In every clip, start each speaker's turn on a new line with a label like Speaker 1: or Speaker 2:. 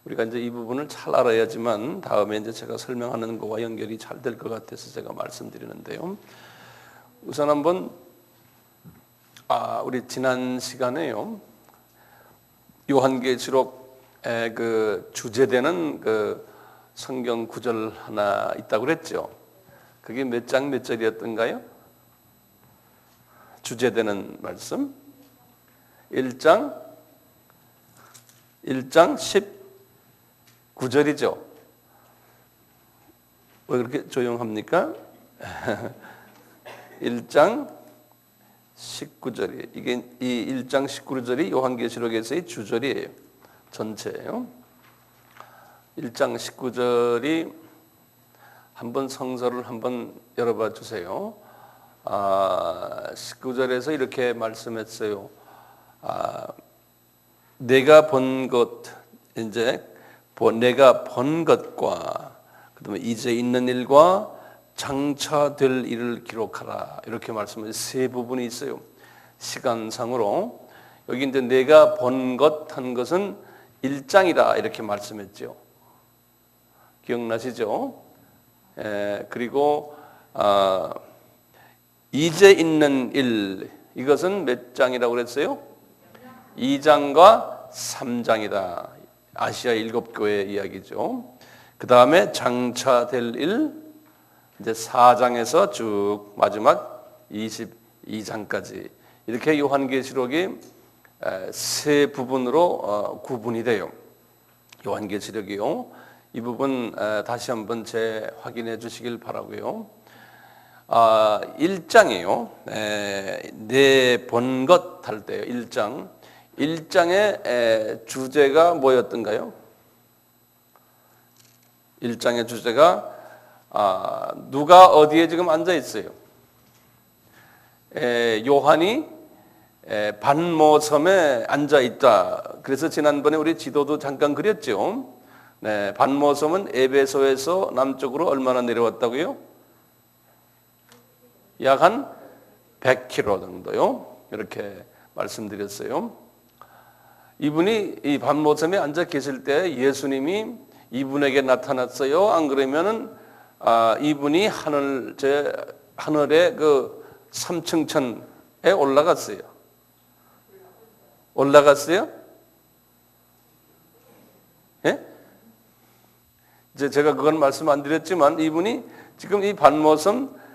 Speaker 1: 우리가 이제 이 부분을 잘 알아야지만 다음에 이제 제가 설명하는 거와 연결이 잘 될 것 같아서 제가 말씀드리는데요. 우선 한번 우리 지난 시간에요. 요한계시록의 그 주제되는 그 성경 구절 하나 있다고 그랬죠. 그게 몇 장 몇 절이었던가요? 주제되는 말씀 1장 19절이죠. 왜 그렇게 조용합니까? 1장 19절이 이게 이 1장 19절이 요한계시록에서의 주절이에요. 전체예요. 1장 19절이 한번 성서를 한번 열어봐 주세요. 19절에서 이렇게 말씀했어요. 내가 본 것, 이제 내가 본 것과 그다음에 이제 있는 일과 장차 될 일을 기록하라. 이렇게 말씀을 세 부분이 있어요. 시간상으로 여기 이제 내가 본 것 한 것은 1장이다 이렇게 말씀했죠. 기억나시죠? 그리고 이제 있는 일 이것은 몇 장이라고 그랬어요? 2장과 3장이다. 아시아 7교회 이야기죠. 그 다음에 장차 될 일 이제 4장에서 쭉 마지막 22장까지 이렇게 요한계시록이 세 부분으로 구분이 돼요. 요한계시록이요. 이 부분 다시 한번 재확인해 주시길 바라고요. 1장이에요. 내 본 것 할 때요. 1장. 1장의 주제가 뭐였던가요? 1장의 주제가 누가 어디에 지금 앉아 있어요? 요한이 반모섬에 앉아 있다. 그래서 지난번에 우리 지도도 잠깐 그렸죠. 네, 반모섬은 에베소에서 남쪽으로 얼마나 내려왔다고요? 약 한 100km 정도요. 이렇게 말씀드렸어요. 이분이 이 반모섬에 앉아 계실 때 예수님이 이분에게 나타났어요. 안 그러면은 이분이 하늘의 그 3층천에 올라갔어요. 올라갔어요? 예? 이제 제가 그건 말씀 안 드렸지만 이분이 지금 이 반모섬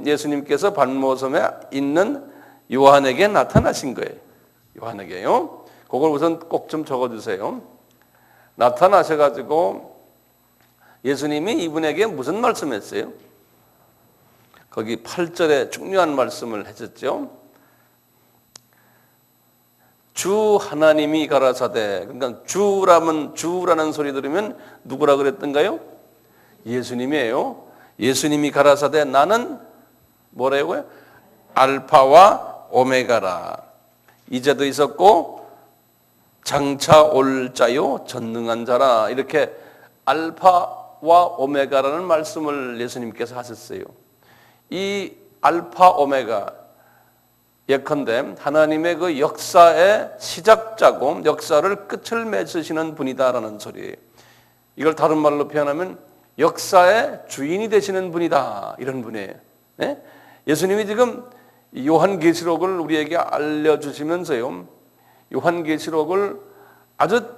Speaker 1: 예수님께서 반모섬에 있는 요한에게 나타나신 거예요. 요한에게요. 그걸 우선 꼭 좀 적어주세요. 나타나셔가지고 예수님이 이분에게 무슨 말씀했어요? 거기 8절에 중요한 말씀을 하셨죠. 주 하나님이 가라사대. 그러니까 주라는 소리 들으면 누구라 그랬던가요? 예수님이에요. 예수님이 가라사대 나는 뭐라고요? 알파와 오메가라. 이제도 있었고 장차 올 자요 전능한 자라. 이렇게 알파와 오메가라는 말씀을 예수님께서 하셨어요. 이 알파 오메가 예컨대 하나님의 그 역사의 시작자고 역사를 끝을 맺으시는 분이다라는 소리예요. 이걸 다른 말로 표현하면 역사의 주인이 되시는 분이다 이런 분이에요. 네? 예수님이 지금 요한계시록을 우리에게 알려주시면서요. 요한계시록을 아주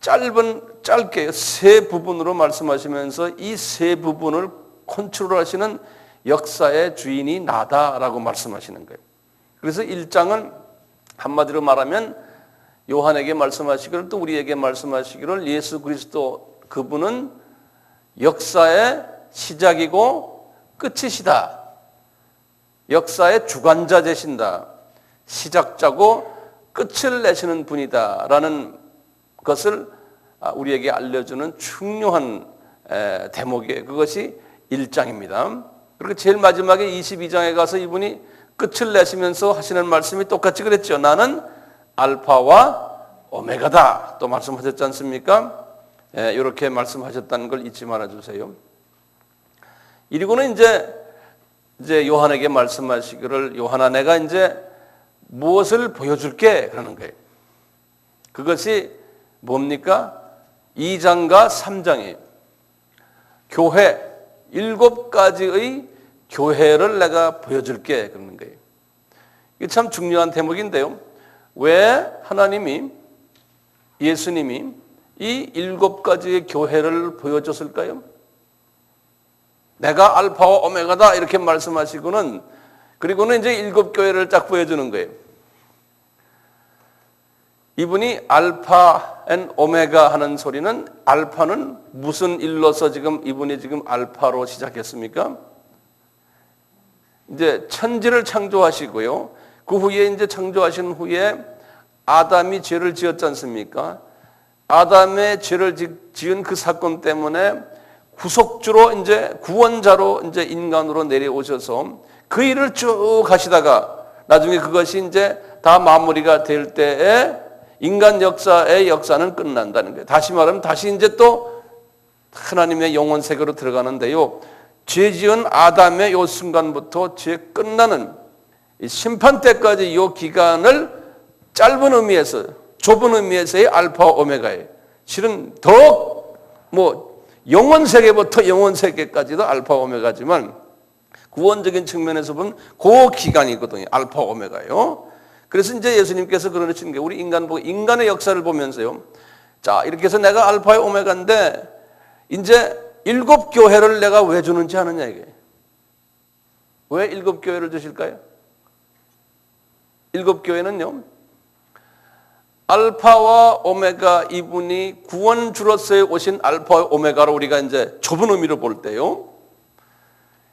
Speaker 1: 짧게 세 부분으로 말씀하시면서 이 세 부분을 컨트롤하시는 역사의 주인이 나다라고 말씀하시는 거예요. 그래서 1장은 한마디로 말하면 요한에게 말씀하시기를 또 우리에게 말씀하시기를 예수 그리스도 그분은 역사의 시작이고 끝이시다. 역사의 주관자 되신다. 시작자고 끝을 내시는 분이다. 라는 것을 우리에게 알려주는 중요한 대목이에요. 그것이 1장입니다. 그리고 제일 마지막에 22장에 가서 이분이 끝을 내시면서 하시는 말씀이 똑같이 그랬죠. 나는 알파와 오메가다. 또 말씀하셨지 않습니까? 이렇게 말씀하셨다는 걸 잊지 말아주세요. 이리고는 이제 요한에게 말씀하시기를 요한아 내가 이제 무엇을 보여줄게 그러는 거예요. 그것이 뭡니까? 2장과 3장에 교회 7가지의 교회를 내가 보여줄게 그러는 거예요. 이게 참 중요한 대목인데요. 왜 하나님이 예수님이 이 7가지의 교회를 보여줬을까요? 내가 알파와 오메가다 이렇게 말씀하시고는 그리고는 이제 7교회를 딱 보여주는 거예요. 이분이 알파 앤 오메가 하는 소리는 알파는 무슨 일로서 지금 이분이 지금 알파로 시작했습니까? 이제 천지를 창조하시고요. 그 후에 이제 창조하신 후에 아담이 죄를 지었지 않습니까? 아담의 죄를 지은 그 사건 때문에 구속주로 이제 구원자로 이제 인간으로 내려오셔서 그 일을 쭉 하시다가 나중에 그것이 이제 다 마무리가 될 때에 인간 역사의 역사는 끝난다는 거예요. 다시 말하면 다시 이제 또 하나님의 영원 세계로 들어가는데요. 죄 지은 아담의 요 순간부터 죄 끝나는 심판 때까지 이 기간을 짧은 의미에서 좁은 의미에서의 알파 오메가예요. 실은 더 영원 세계부터 영원 세계까지도 알파 오메가지만 구원적인 측면에서 보면 그 기간이거든요. 알파 오메가요. 그래서 이제 예수님께서 그러시는 게 우리 인간의 역사를 보면서요. 자, 이렇게 해서 내가 알파의 오메가인데 이제 7교회를 내가 왜 주는지 아느냐 이게. 왜 7교회를 주실까요? 7교회는요. 알파와 오메가 이분이 구원주로서의 오신 알파와 오메가로 우리가 이제 좁은 의미로 볼 때요.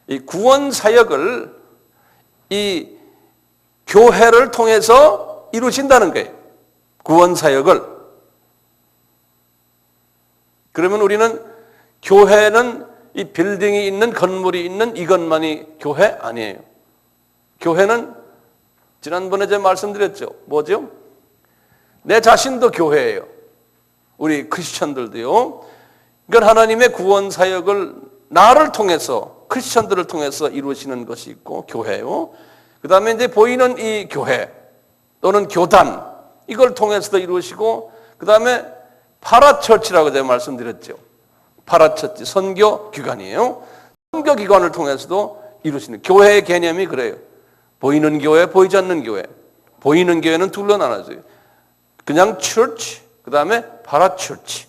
Speaker 1: 이 구원 사역을 이 교회를 통해서 이루신다는 거예요. 구원 사역을. 그러면 우리는 교회는 이 빌딩이 있는 건물이 있는 이것만이 교회 아니에요. 교회는 지난번에 제가 말씀드렸죠. 뭐죠? 내 자신도 교회예요. 우리 크리스천들도요. 그러니까 하나님의 구원 사역을 나를 통해서 크리스천들을 통해서 이루시는 것이 있고 교회요. 그 다음에 이제 보이는 이 교회 또는 교단 이걸 통해서도 이루시고 그 다음에 파라처치라고 제가 말씀드렸죠. 파라처치 선교 기관이에요. 선교 기관을 통해서도 이루시는 교회의 개념이 그래요. 보이는 교회, 보이지 않는 교회. 보이는 교회는 둘로 나눠져요. 그냥 church, 그 다음에 파라처치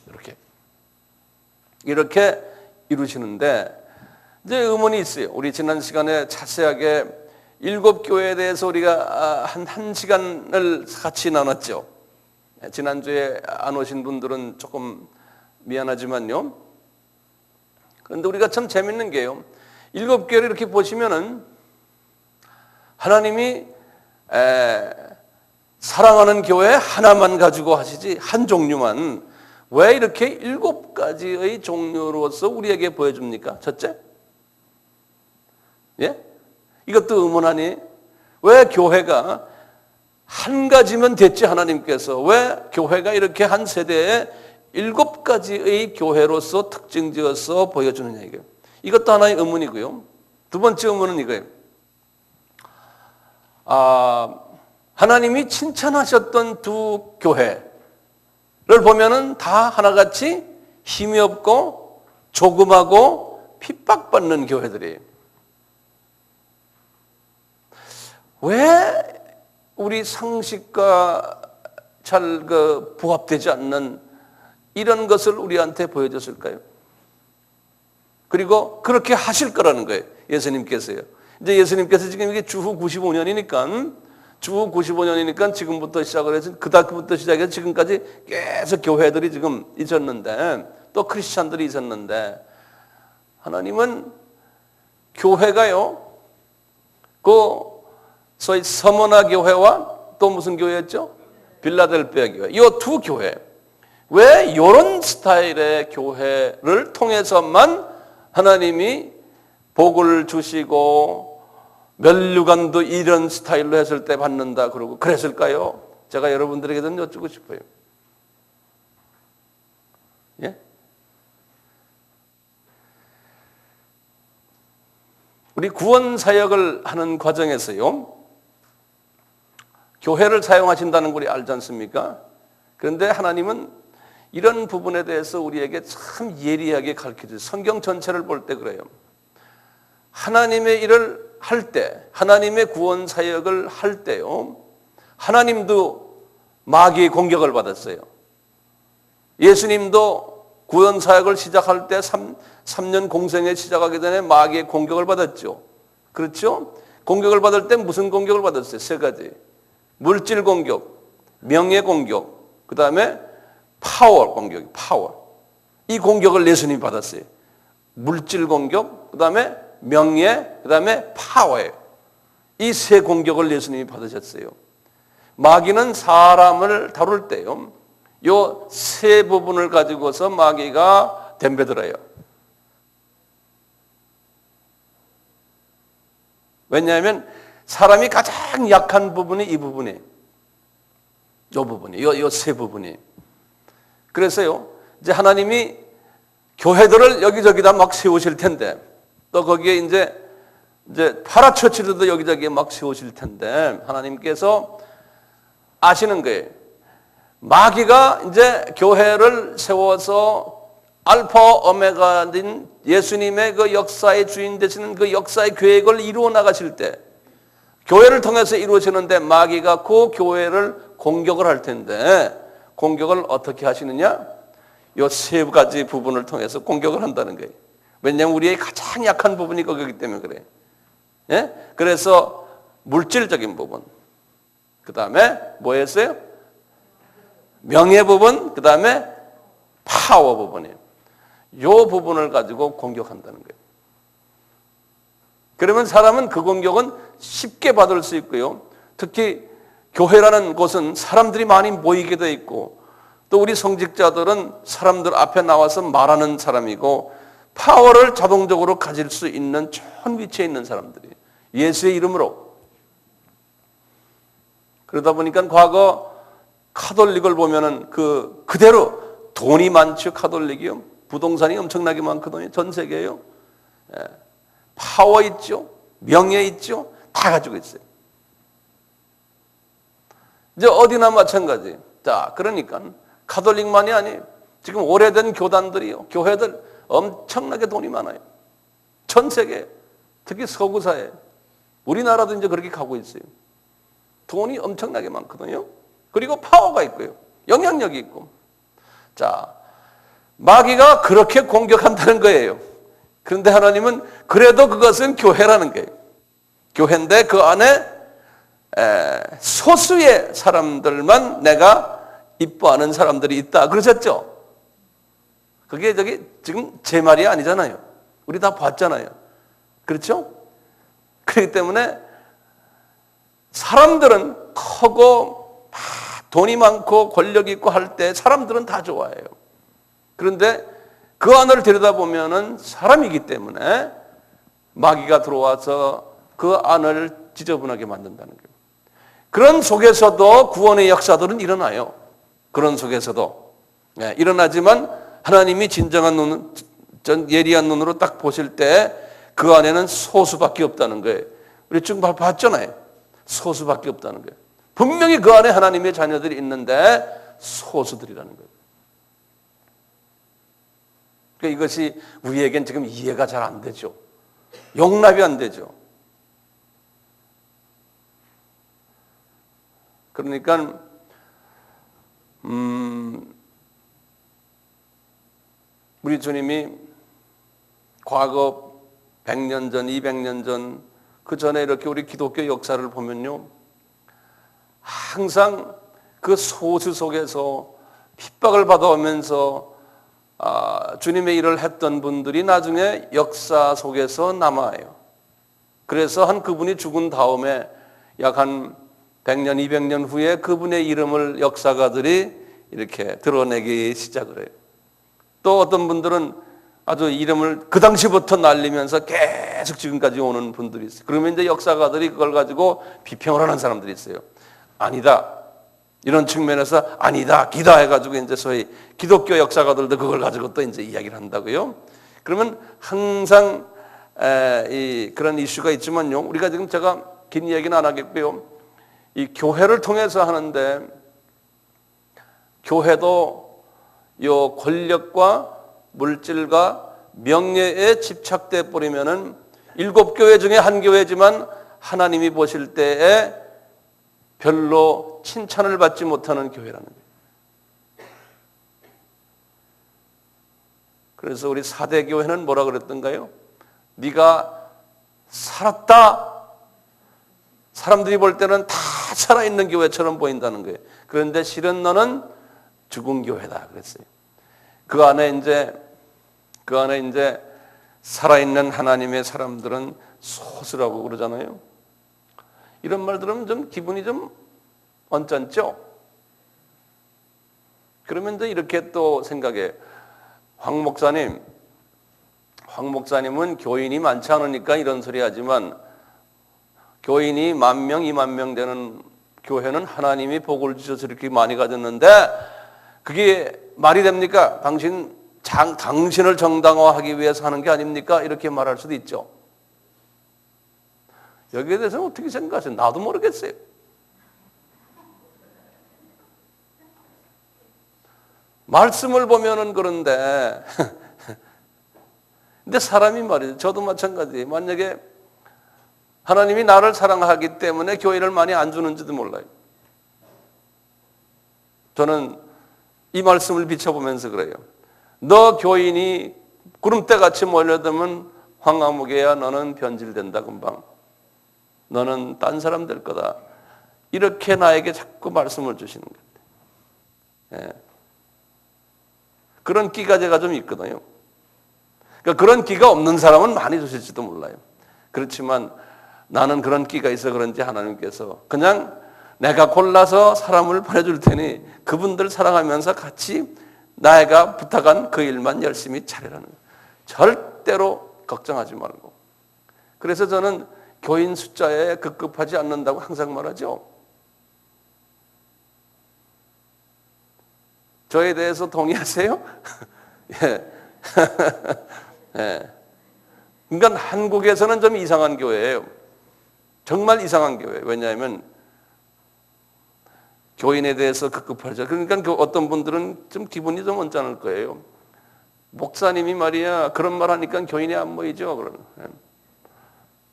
Speaker 1: 이렇게 이루시는데 이제 의문이 있어요. 우리 지난 시간에 자세하게 7교회에 대해서 우리가 한 시간을 같이 나눴죠. 지난주에 안 오신 분들은 조금 미안하지만요. 그런데 우리가 참 재밌는 게요. 7교회를 이렇게 보시면은 하나님이 사랑하는 교회 하나만 가지고 하시지 한 종류만 왜 이렇게 7가지의 종류로서 우리에게 보여줍니까? 첫째, 예? 이것도 의문하니 왜 교회가 한 가지면 됐지 하나님께서 왜 교회가 이렇게 한 세대에 7가지의 교회로서 특징지어서 보여주느냐 이거예요. 이것도 하나의 의문이고요. 두 번째 의문은 이거예요. 하나님이 칭찬하셨던 두 교회를 보면은 다 하나같이 힘이 없고 조그마고 핍박받는 교회들이에요. 왜 우리 상식과 잘 부합되지 않는 이런 것을 우리한테 보여줬을까요? 그리고 그렇게 하실 거라는 거예요. 예수님께서요. 이제 예수님께서 지금 이게 주후 95년이니까 지금부터 시작을 해서 그부터 시작해서 지금까지 계속 교회들이 지금 있었는데 또 크리스찬들이 있었는데 하나님은 교회가요. 소위 서머나 교회와 또 무슨 교회였죠? 빌라델피아 교회. 이 두 교회. 왜 이런 스타일의 교회를 통해서만 하나님이 복을 주시고 면류관도 이런 스타일로 했을 때 받는다 그러고 그랬을까요? 제가 여러분들에게 좀 여쭙고 싶어요. 예? 우리 구원 사역을 하는 과정에서요. 교회를 사용하신다는 걸 알지 않습니까? 그런데 하나님은 이런 부분에 대해서 우리에게 참 예리하게 가르쳐줘요. 성경 전체를 볼 때 그래요. 하나님의 일을 할 때, 하나님의 구원 사역을 할 때요, 하나님도 마귀의 공격을 받았어요. 예수님도 구원 사역을 시작할 때 3년 공생에 시작하기 전에 마귀의 공격을 받았죠. 그렇죠? 공격을 받을 때 무슨 공격을 받았어요? 세 가지. 물질 공격, 명예 공격, 그 다음에 파워 공격, 파워. 이 공격을 예수님이 받았어요. 물질 공격, 그 다음에 명예, 그 다음에 파워예요. 이 세 공격을 예수님이 받으셨어요. 마귀는 사람을 다룰 때요, 요 세 부분을 가지고서 마귀가 덤벼들어요. 왜냐하면 사람이 가장 약한 부분이 이 부분이에요. 요 부분이, 요 세 부분이. 그래서요, 이제 하나님이 교회들을 여기저기다 막 세우실 텐데, 또 거기에 이제 파라처치들도 여기저기에 막 세우실 텐데, 하나님께서 아시는 거예요. 마귀가 이제 교회를 세워서 알파 오메가인 예수님의 그 역사의 주인 되시는 그 역사의 계획을 이루어 나가실 때, 교회를 통해서 이루어지는데 마귀가 그 교회를 공격을 할 텐데, 공격을 어떻게 하시느냐? 이 세 가지 부분을 통해서 공격을 한다는 거예요. 왜냐하면 우리의 가장 약한 부분이 거기기 때문에 그래요. 예? 그래서 물질적인 부분, 그 다음에 뭐였어요? 명예 부분, 그 다음에 파워 부분이에요. 이 부분을 가지고 공격한다는 거예요. 그러면 사람은 그 공격은 쉽게 받을 수 있고요. 특히 교회라는 곳은 사람들이 많이 모이게 돼 있고, 또 우리 성직자들은 사람들 앞에 나와서 말하는 사람이고, 파워를 자동적으로 가질 수 있는 좋은 위치에 있는 사람들이에요. 예수의 이름으로. 그러다 보니까 과거 카톨릭을 보면은 그대로 돈이 많죠. 카톨릭이요. 부동산이 엄청나게 많거든요. 전 세계에요. 예. 파워 있죠. 명예 있죠. 다 가지고 있어요. 이제 어디나 마찬가지. 자, 그러니까 카톨릭만이 아니에요. 지금 오래된 교단들이요, 교회들 엄청나게 돈이 많아요. 전 세계, 특히 서구 사회, 우리나라도 이제 그렇게 가고 있어요. 돈이 엄청나게 많거든요. 그리고 파워가 있고요, 영향력이 있고. 자, 마귀가 그렇게 공격한다는 거예요. 그런데 하나님은 그래도 그것은 교회라는 거예요. 교회인데 그 안에 소수의 사람들만 내가 이뻐하는 사람들이 있다 그러셨죠? 그게 지금 제 말이 아니잖아요. 우리 다 봤잖아요. 그렇죠? 그렇기 때문에 사람들은 크고 돈이 많고 권력이 있고 할 때 사람들은 다 좋아해요. 그런데 그 안을 들여다보면은 사람이기 때문에 마귀가 들어와서 그 안을 지저분하게 만든다는 거예요. 그런 속에서도 구원의 역사들은 일어나요. 그런 속에서도. 네, 일어나지만 하나님이 진정한 눈, 예리한 눈으로 딱 보실 때 그 안에는 소수밖에 없다는 거예요. 우리 지금 봤잖아요. 소수밖에 없다는 거예요. 분명히 그 안에 하나님의 자녀들이 있는데 소수들이라는 거예요. 그러니까 이것이 우리에겐 지금 이해가 잘 안 되죠. 용납이 안 되죠. 그러니까 우리 주님이 과거 100년 전, 200년 전, 그 전에 이렇게 우리 기독교 역사를 보면요, 항상 그 소수 속에서 핍박을 받아오면서 주님의 일을 했던 분들이 나중에 역사 속에서 남아요. 그래서 한 그분이 죽은 다음에 약 한 100년, 200년 후에 그분의 이름을 역사가들이 이렇게 드러내기 시작을 해요. 또 어떤 분들은 아주 이름을 그 당시부터 날리면서 계속 지금까지 오는 분들이 있어요. 그러면 이제 역사가들이 그걸 가지고 비평을 하는 사람들이 있어요. 아니다. 이런 측면에서 아니다, 기다 해가지고 이제 소위 기독교 역사가들도 그걸 가지고 또 이제 이야기를 한다고요. 그러면 항상 그런 이슈가 있지만요. 우리가 지금 제가 긴 이야기는 안 하겠고요. 이 교회를 통해서 하는데 교회도 요 권력과 물질과 명예에 집착돼 버리면은 7교회 중에 한 교회지만 하나님이 보실 때에 별로 칭찬을 받지 못하는 교회라는 거예요. 그래서 우리 4대 교회는 뭐라 그랬던가요? 네가 살았다. 사람들이 볼 때는 다 살아있는 교회처럼 보인다는 거예요. 그런데 실은 너는 죽은 교회다 그랬어요. 그 안에 이제 살아있는 하나님의 사람들은 소수라고 그러잖아요. 이런 말 들으면 좀 기분이 좀 언짢죠? 그러면 이제 이렇게 또 생각해. 황 목사님은 교인이 많지 않으니까 이런 소리 하지만 교인이 10,000명, 20,000명 되는 교회는 하나님이 복을 주셔서 이렇게 많이 가졌는데 그게 말이 됩니까? 당신을 정당화하기 위해서 하는 게 아닙니까? 이렇게 말할 수도 있죠. 여기에 대해서는 어떻게 생각하세요? 나도 모르겠어요. 말씀을 보면은 그런데 근데 사람이 말이죠. 저도 마찬가지예요. 만약에 하나님이 나를 사랑하기 때문에 교회를 많이 안 주는지도 몰라요. 저는 이 말씀을 비춰보면서 그래요. 너 교인이 구름대같이 몰려들면 황화무계야 너는 변질된다 금방. 너는 딴 사람 될 거다. 이렇게 나에게 자꾸 말씀을 주시는 거예요. 예. 그런 끼가 제가 좀 있거든요. 그러니까 그런 끼가 없는 사람은 많이 주실지도 몰라요. 그렇지만 나는 그런 끼가 있어 그런지 하나님께서 그냥 내가 골라서 사람을 보내줄 테니 그분들 사랑하면서 같이 내가 부탁한 그 일만 열심히 잘해라는 거예요. 절대로 걱정하지 말고. 그래서 저는 교인 숫자에 급급하지 않는다고 항상 말하죠. 저에 대해서 동의하세요? 예. 예. 그러니까 한국에서는 좀 이상한 교회예요. 정말 이상한 교회. 왜냐하면 교인에 대해서 급급하죠. 그러니까 어떤 분들은 좀 기분이 좀 언짢을 거예요. 목사님이 말이야 그런 말 하니까 교인이 안 모이죠.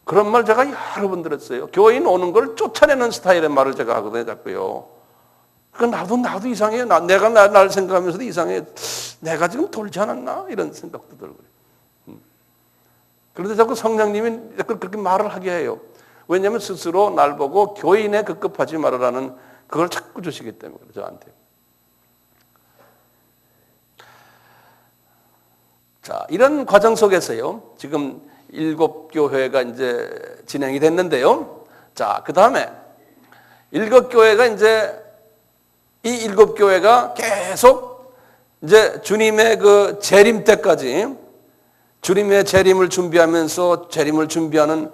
Speaker 1: 그런 말 제가 여러 번 들었어요. 교인 오는 걸 쫓아내는 스타일의 말을 제가 하거든요. 자꾸요. 그러니까 나도 이상해요. 내가 날 생각하면서도 이상해. 내가 지금 돌지 않았나? 이런 생각도 들고요. 그런데 자꾸 성령님이 그렇게 말을 하게 해요. 왜냐하면 스스로 날 보고 교인에 급급하지 말으라는 그걸 자꾸 주시기 때문에 저한테. 자, 이런 과정 속에서요. 지금 7교회가 이제 진행이 됐는데요. 자, 그 다음에 7교회가 이제 이 7교회가 계속 이제 주님의 그 재림 때까지 주님의 재림을 준비하면서 재림을 준비하는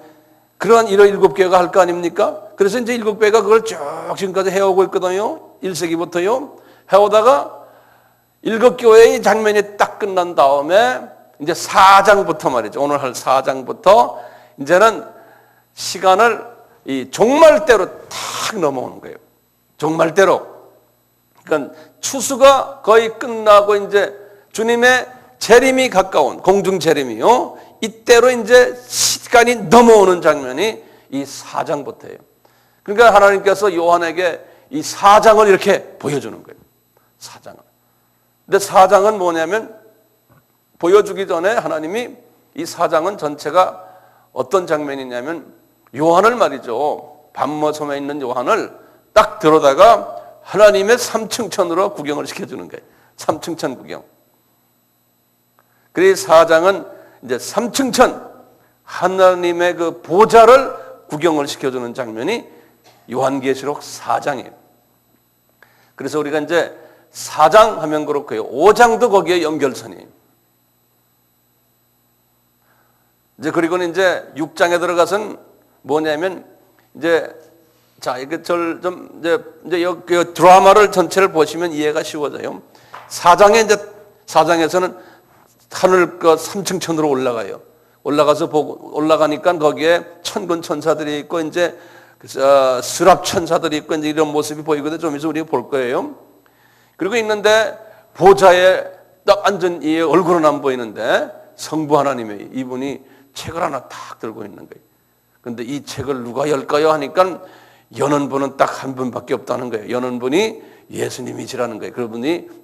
Speaker 1: 그러한 7교회가 할 거 아닙니까? 그래서 이제 7교회가 그걸 쭉 지금까지 해오고 있거든요. 1세기부터요. 해오다가 7교회의 장면이 딱 끝난 다음에 이제 4장부터 말이죠. 오늘 할 4장부터 이제는 시간을 이 종말대로 탁 넘어오는 거예요. 종말대로. 그러니까 추수가 거의 끝나고 이제 주님의 재림이 가까운 공중 재림이요. 이때로 이제 시간이 넘어오는 장면이 이 4장부터예요. 그러니까 하나님께서 요한에게 이 4장을 이렇게 보여주는 거예요. 4장을. 근데 4장은 뭐냐면 보여주기 전에 하나님이 이 4장은 전체가 어떤 장면이냐면 요한을 말이죠. 밤모섬에 있는 요한을 딱 들어다가 하나님의 삼층천으로 구경을 시켜주는 거예요. 삼층천 구경. 그래서 4장은 이제 삼층천 하나님의 그 보좌를 구경을 시켜주는 장면이 요한계시록 4장이에요. 그래서 우리가 이제 4장 하면 그렇고요. 5장도 거기에 연결선이에요. 이제 그리고는 이제 6장에 들어가서는 뭐냐면 이제 자, 이게 이제 그 드라마를 전체를 보시면 이해가 쉬워져요. 4장에서는 하늘 그 삼층천으로 올라가요. 올라가서 올라가니까 거기에 천군 천사들이 있고 이제 스랍 천사들이 있고 이제 이런 모습이 보이거든요. 좀 있으면 우리가 볼 거예요. 그리고 있는데 보좌에 딱 앉은 이 얼굴은 안 보이는데 성부 하나님의 이분이 책을 하나 탁 들고 있는 거예요. 그런데 이 책을 누가 열까요 하니까 여는 분은 딱 한 분밖에 없다는 거예요. 여는 분이 예수님이시라는 거예요.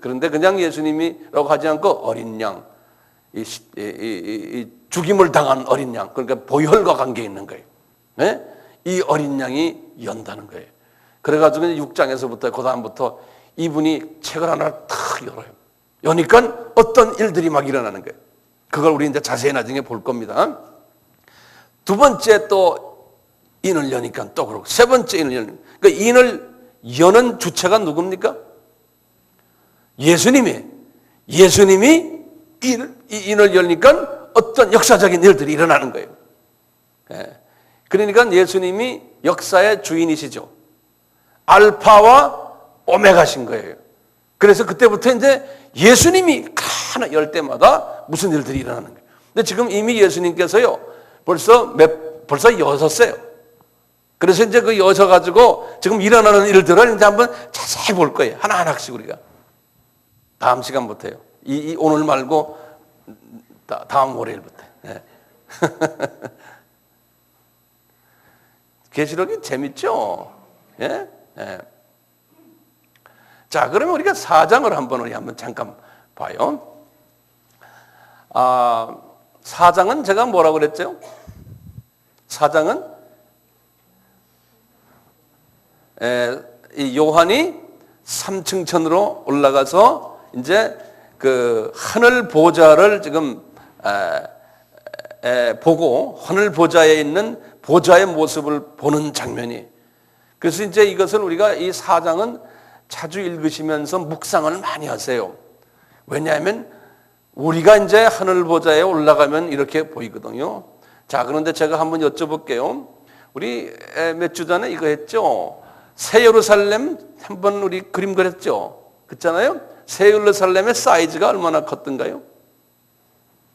Speaker 1: 그런데 그냥 예수님이라고 하지 않고 어린 양, 이 죽임을 당한 어린 양, 그러니까 보혈과 관계 있는 거예요. 네? 이 어린 양이 연다는 거예요. 그래가지고 6장에서부터 그 다음부터 이분이 책을 하나 탁 열어요. 여니까 어떤 일들이 막 일어나는 거예요. 그걸 우리 이제 자세히 나중에 볼 겁니다. 두 번째 또 인을 여니까 또 그렇고, 세 번째 인을 여는, 그 인을 여는 주체가 누굽니까? 예수님이 인을 열니까 어떤 역사적인 일들이 일어나는 거예요. 그러니까 예수님이 역사의 주인이시죠. 알파와 오메가신 거예요. 그래서 그때부터 이제 예수님이 하나 열 때마다 무슨 일들이 일어나는 거예요. 근데 지금 이미 예수님께서요, 벌써 여셨어요. 그래서 이제 그 여셔가지고 지금 일어나는 일들을 이제 한번 자세히 볼 거예요. 하나하나씩 우리가. 다음 시간부터요. 오늘 말고 다음 월요일부터. 네. 계시록이 재밌죠? 예? 예. 자, 그러면 우리가 4장을 한번 잠깐 봐요. 4장은 제가 뭐라고 그랬죠? 4장은 이 요한이 3층천으로 올라가서 이제 그 하늘 보좌를 지금 보고 하늘 보좌에 있는 보좌의 모습을 보는 장면이. 그래서 이제 이것을 우리가 이 4장은 자주 읽으시면서 묵상을 많이 하세요. 왜냐하면 우리가 이제 하늘 보좌에 올라가면 이렇게 보이거든요. 자, 그런데 제가 한번 여쭤볼게요. 우리 몇 주 전에 이거 했죠? 새 예루살렘 한번 우리 그림 그렸죠? 그렇잖아요? 새 예루살렘의 사이즈가 얼마나 컸던가요?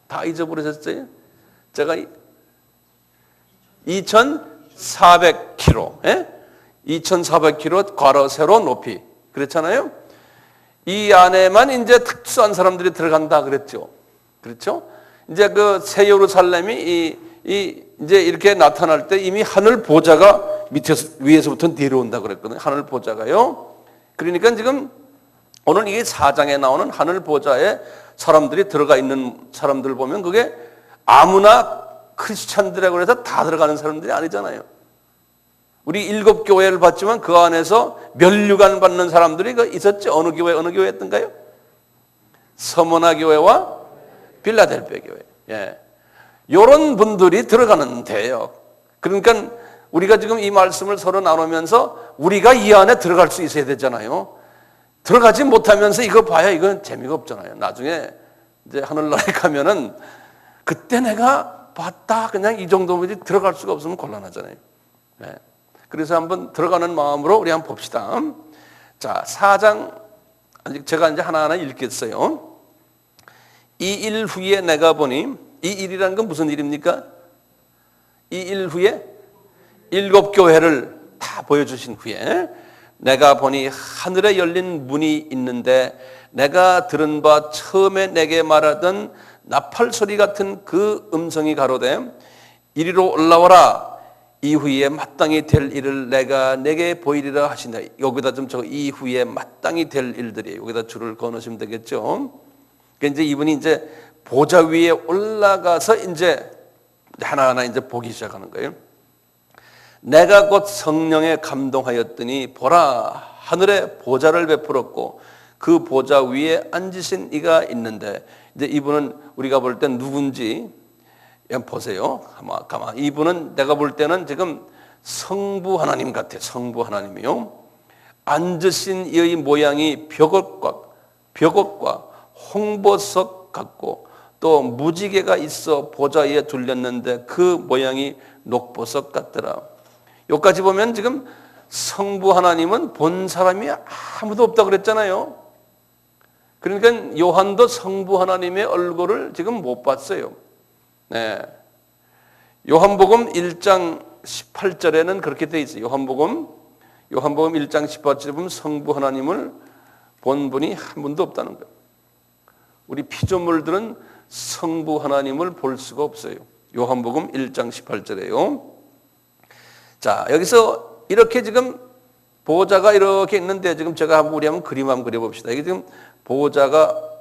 Speaker 1: 다 잊어버리셨어요? 제가 2,400km, 예? 2,400km 괄호 세로 높이, 그렇잖아요? 이 안에만 이제 특수한 사람들이 들어간다 그랬죠. 그렇죠? 이제 그 새 예루살렘이 이제 이렇게 나타날 때 이미 하늘 보좌가 위에서부터 내려온다 그랬거든요. 하늘 보좌가요. 그러니까 지금 오늘 이게 4장에 나오는 하늘 보좌에 사람들이 들어가 있는 사람들 보면 그게 아무나 크리스찬들이라고 해서 다 들어가는 사람들이 아니잖아요. 우리 7교회를 봤지만 그 안에서 면류관 받는 사람들이 있었죠. 어느 교회였던가요? 서머나 교회와 빌라델피아 교회. 예. 이런 분들이 들어가는 데예요. 그러니까 우리가 지금 이 말씀을 서로 나누면서 우리가 이 안에 들어갈 수 있어야 되잖아요. 들어가지 못하면서 이거 봐야 이건 재미가 없잖아요. 나중에 이제 하늘나라에 가면은 그때 내가 봤다 그냥 이 정도면 들어갈 수가 없으면 곤란하잖아요. 네. 그래서 한번 들어가는 마음으로 우리 한번 봅시다. 자, 4장 제가 이제 하나하나 읽겠어요. 이 일 후에 내가 보니, 이 일이라는 건 무슨 일입니까? 이 일 후에 7교회를 다 보여주신 후에 내가 보니 하늘에 열린 문이 있는데 내가 들은 바 처음에 내게 말하던 나팔 소리 같은 그 음성이 가로되 이리로 올라와라. 이후에 마땅히 될 일을 내가 내게 보이리라 하신다. 여기다 좀 적어. 이후에 마땅히 될 일들이 여기다 줄을 그어놓으시면 되겠죠. 그러니까 이제 이분이 이제 보좌 위에 올라가서 이제 하나하나 이제 보기 시작하는 거예요. 내가 곧 성령에 감동하였더니 보라 하늘에 보좌를 베풀었고 그 보좌 위에 앉으신 이가 있는데 이제 이분은 우리가 볼 땐 누군지 보세요. 가만. 이분은 내가 볼 때는 지금 성부 하나님 같아요. 성부 하나님이요. 앉으신 이의 모양이 벽옥과 홍보석 같고 또 무지개가 있어 보좌 위에 둘렸는데 그 모양이 녹보석 같더라. 여기까지 보면 지금 성부 하나님은 본 사람이 아무도 없다고 그랬잖아요. 그러니까 요한도 성부 하나님의 얼굴을 지금 못 봤어요. 네. 요한복음 1장 18절에는 그렇게 돼 있어요. 요한복음 1장 18절에 보면 성부 하나님을 본 분이 한 분도 없다는 거예요. 우리 피조물들은 성부 하나님을 볼 수가 없어요. 요한복음 1장 18절에요. 자, 여기서 이렇게 지금 보호자가 이렇게 있는데 지금 제가 우리 한번 그림 한번 그려봅시다. 이게 지금 보호자가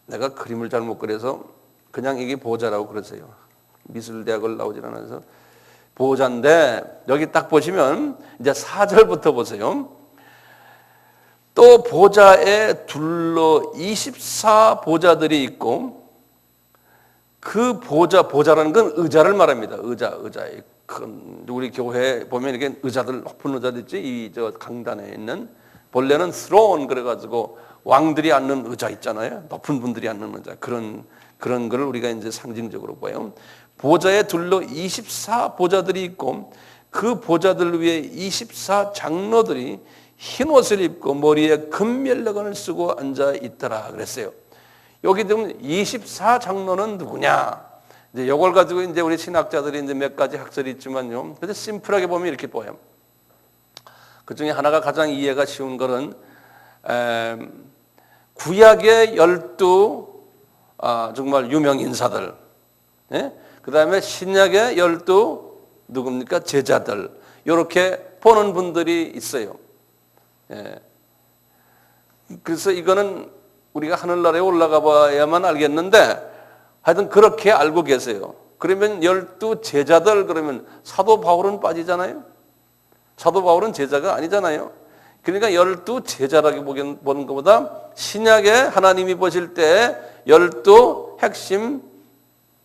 Speaker 1: 내가 그림을 잘못 그려서 그냥 이게 보호자라고 그러세요. 미술대학을 나오질 않아서 보호자인데 여기 딱 보시면 이제 4절부터 보세요. 또 보좌에 둘러 24 보좌들이 있고 그 보좌라는 건 의자를 말합니다. 의자에 큰 우리 교회 보면 이렇게 의자들 높은 의자들 있지 이 저 강단에 있는 본래는 throne 그래가지고 왕들이 앉는 의자 있잖아요. 높은 분들이 앉는 의자 그런 걸 우리가 이제 상징적으로 봐요. 보좌에 둘러 24 보좌들이 있고 그 보좌들 위에 24 장로들이 흰 옷을 입고 머리에 금면류관을 쓰고 앉아 있더라 그랬어요. 여기 보면 24 장로는 누구냐? 이제 이걸 가지고 이제 우리 신학자들이 이제 몇 가지 학설이 있지만요. 그래서 심플하게 보면 이렇게 보여요. 그 중에 하나가 가장 이해가 쉬운 거는 구약의 12 정말 유명 인사들, 예? 그 다음에 신약의 12 누굽니까? 제자들 이렇게 보는 분들이 있어요. 예. 그래서 이거는 우리가 하늘나라에 올라가 봐야만 알겠는데 하여튼 그렇게 알고 계세요. 그러면 12 제자들 그러면 사도 바울은 빠지잖아요. 사도 바울은 제자가 아니잖아요. 그러니까 12 제자라고 보는 것보다 신약에 하나님이 보실 때 12 핵심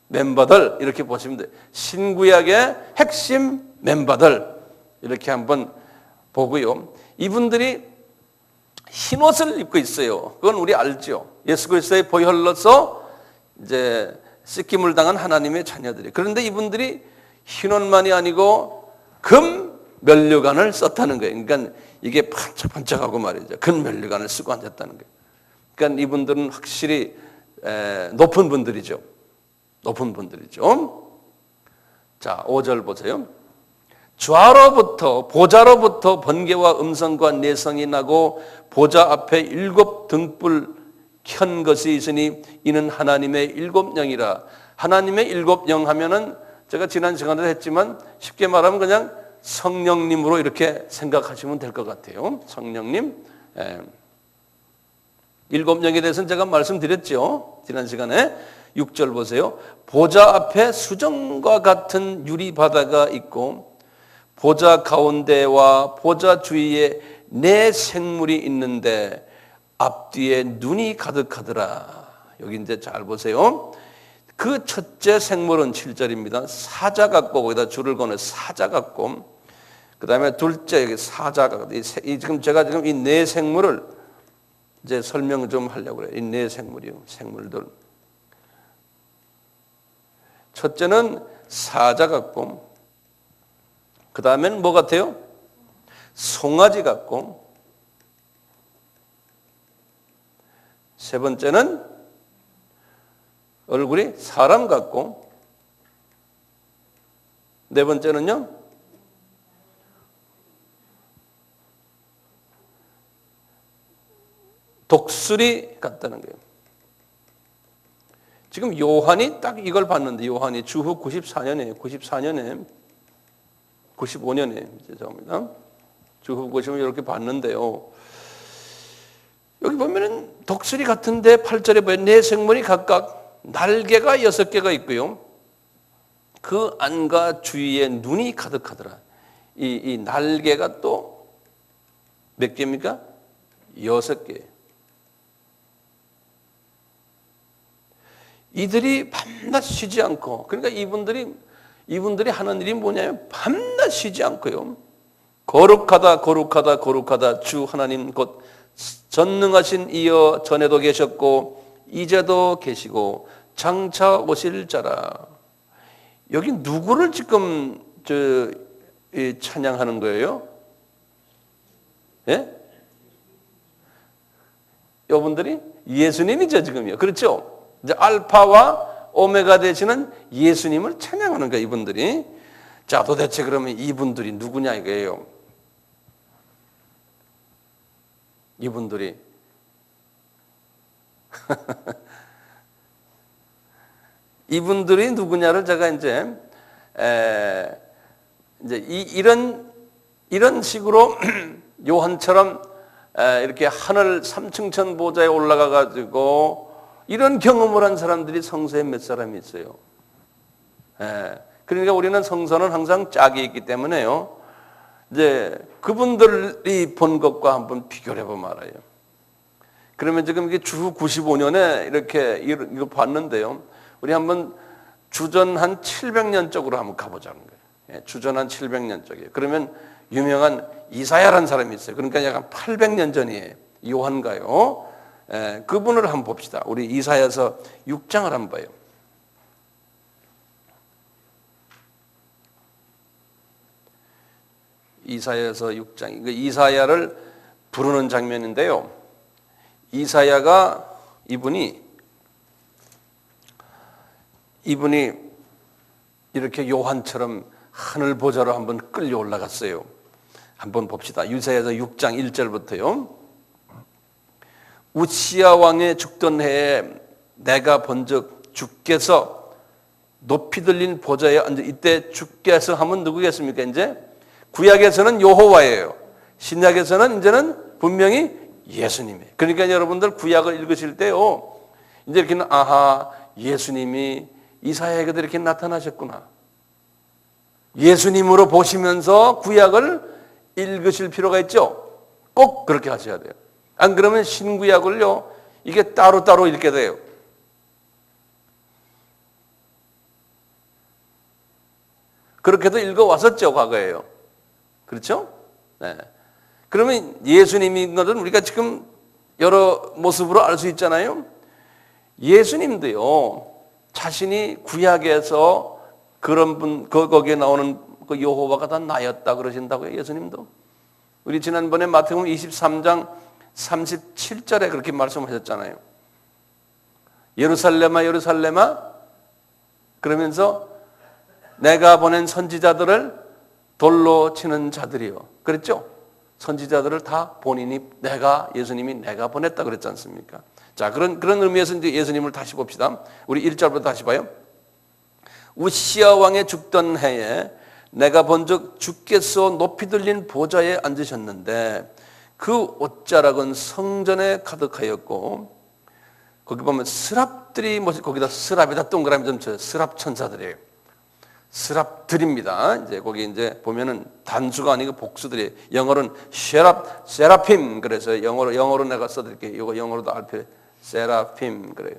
Speaker 1: 멤버들 이렇게 보시면 돼요. 신구약의 핵심 멤버들 이렇게 한번 보고요. 이분들이 흰옷을 입고 있어요. 그건 우리 알죠. 예수 그리스도의 보혈로서 이제 씻김을 당한 하나님의 자녀들이. 그런데 이분들이 흰옷만이 아니고 금 면류관을 썼다는 거예요. 그러니까 이게 반짝반짝하고 말이죠. 금 면류관을 쓰고 앉았다는 거예요. 그러니까 이분들은 확실히 높은 분들이죠. 높은 분들이죠. 자, 5절 보세요. 보좌로부터 번개와 음성과 내성이 나고 보좌 앞에 7 등불 켠 것이 있으니 이는 하나님의 7 영이라. 하나님의 7 영 하면은 제가 지난 시간에도 했지만 쉽게 말하면 그냥 성령님으로 이렇게 생각하시면 될 것 같아요. 성령님. 7 영에 대해서는 제가 말씀드렸죠. 지난 시간에. 6절 보세요. 보좌 앞에 수정과 같은 유리바다가 있고 보좌 가운데와 보좌 주위에 네 생물이 있는데 앞뒤에 눈이 가득하더라. 여기 이제 잘 보세요. 그 첫째 생물은 7절입니다. 사자 같고 거기다 줄을 거는 사자 같고 그 다음에 둘째 여기 사자 같고 지금 제가 지금 이 네 생물을 이제 설명 좀 하려고 그래요. 이 네 생물이요. 생물들. 첫째는 사자 같고 그 다음에는 뭐 같아요? 송아지 같고 세 번째는 얼굴이 사람 같고 네 번째는요? 독수리 같다는 거예요. 지금 요한이 딱 이걸 봤는데 요한이 주후 94년에 95년에 죄송합니다. 주후 95년 이렇게 봤는데요. 여기 보면은 독수리 같은데 8절에 보면 네 생물이 각각 날개가 6개가 있고요. 그 안과 주위에 눈이 가득하더라. 이 날개가 또 몇 개입니까? 6개. 이들이 밤낮 쉬지 않고 그러니까 이분들이 하는 일이 뭐냐면 밤낮 쉬지 않고요. 거룩하다 주 하나님 곧 전능하신 이여 전에도 계셨고 이제도 계시고 장차 오실 자라. 여기 누구를 지금 찬양하는 거예요? 예? 여러분들이 예수님이죠 지금요. 그렇죠? 이제 알파와 오메가 되시는 예수님을 찬양하는 거예요, 이분들이. 자, 도대체 그러면 이분들이 누구냐 이거예요. 이분들이 이분들이 누구냐를 제가 이제 이런 식으로 요한처럼 이렇게 하늘 삼층천 보좌에 올라가 가지고 이런 경험을 한 사람들이 성서에 몇 사람이 있어요. 그러니까 우리는 성서는 항상 짝이 있기 때문에요. 이제 그분들이 본 것과 한번 비교를 해보면 알아요. 그러면 지금 이게 주 95년에 이렇게 이거 봤는데요. 우리 한번 주전 한 700년 쪽으로 한번 가보자는 거예요. 주전 한 700년 쪽이에요. 그러면 유명한 이사야라는 사람이 있어요. 그러니까 약간 800년 전이에요. 요한가요. 그분을 한번 봅시다. 우리 이사야서 6장을 한번 봐요. 이사야서 6장. 이사야를 부르는 장면인데요. 이사야가 이분이 이렇게 요한처럼 하늘 보좌로 한번 끌려 올라갔어요. 한번 봅시다. 이사야서 6장 1절부터요. 우시야 왕의 죽던 해에 내가 본즉 주께서 높이 들린 보좌에 앉아. 이때 주께서 하면 누구겠습니까? 이제 구약에서는 여호와예요. 신약에서는 이제는 분명히 예수님이에요. 그러니까 여러분들 구약을 읽으실 때요, 이제 이렇게 아하, 예수님이 이사야에게도 이렇게 나타나셨구나. 예수님으로 보시면서 구약을 읽으실 필요가 있죠. 꼭 그렇게 하셔야 돼요. 안 그러면 신구약을요, 이게 따로따로 읽게 돼요. 그렇게도 읽어왔었죠, 과거에요. 그렇죠? 네. 그러면 예수님인 것은 우리가 지금 여러 모습으로 알 수 있잖아요. 예수님도요, 자신이 구약에서 그런 분, 거기에 나오는 그 여호와가 다 나였다 그러신다고요, 예수님도. 우리 지난번에 마태복음 23장 37절에 그렇게 말씀하셨잖아요. 예루살렘아, 예루살렘아, 그러면서 내가 보낸 선지자들을 돌로 치는 자들이요. 그랬죠? 선지자들을 다 본인이 예수님이 내가 보냈다 그랬지 않습니까? 자, 그런 의미에서 이제 예수님을 다시 봅시다. 우리 1절부터 다시 봐요. 우시야 왕의 죽던 해에 내가 본즉 주께서 높이 들린 보좌에 앉으셨는데 그 옷자락은 성전에 가득하였고 거기 보면 스랍들이 거기다 스랍에다 동그라미 좀 쳐요. 스랍 천사들이에요. 스랍들입니다. 이제 거기 이제 보면은 단수가 아니고 복수들이에요. 영어로는 세라핌 그래서 영어로 내가 써드릴게요. 이거 영어로도 알필 세라핌 그래요.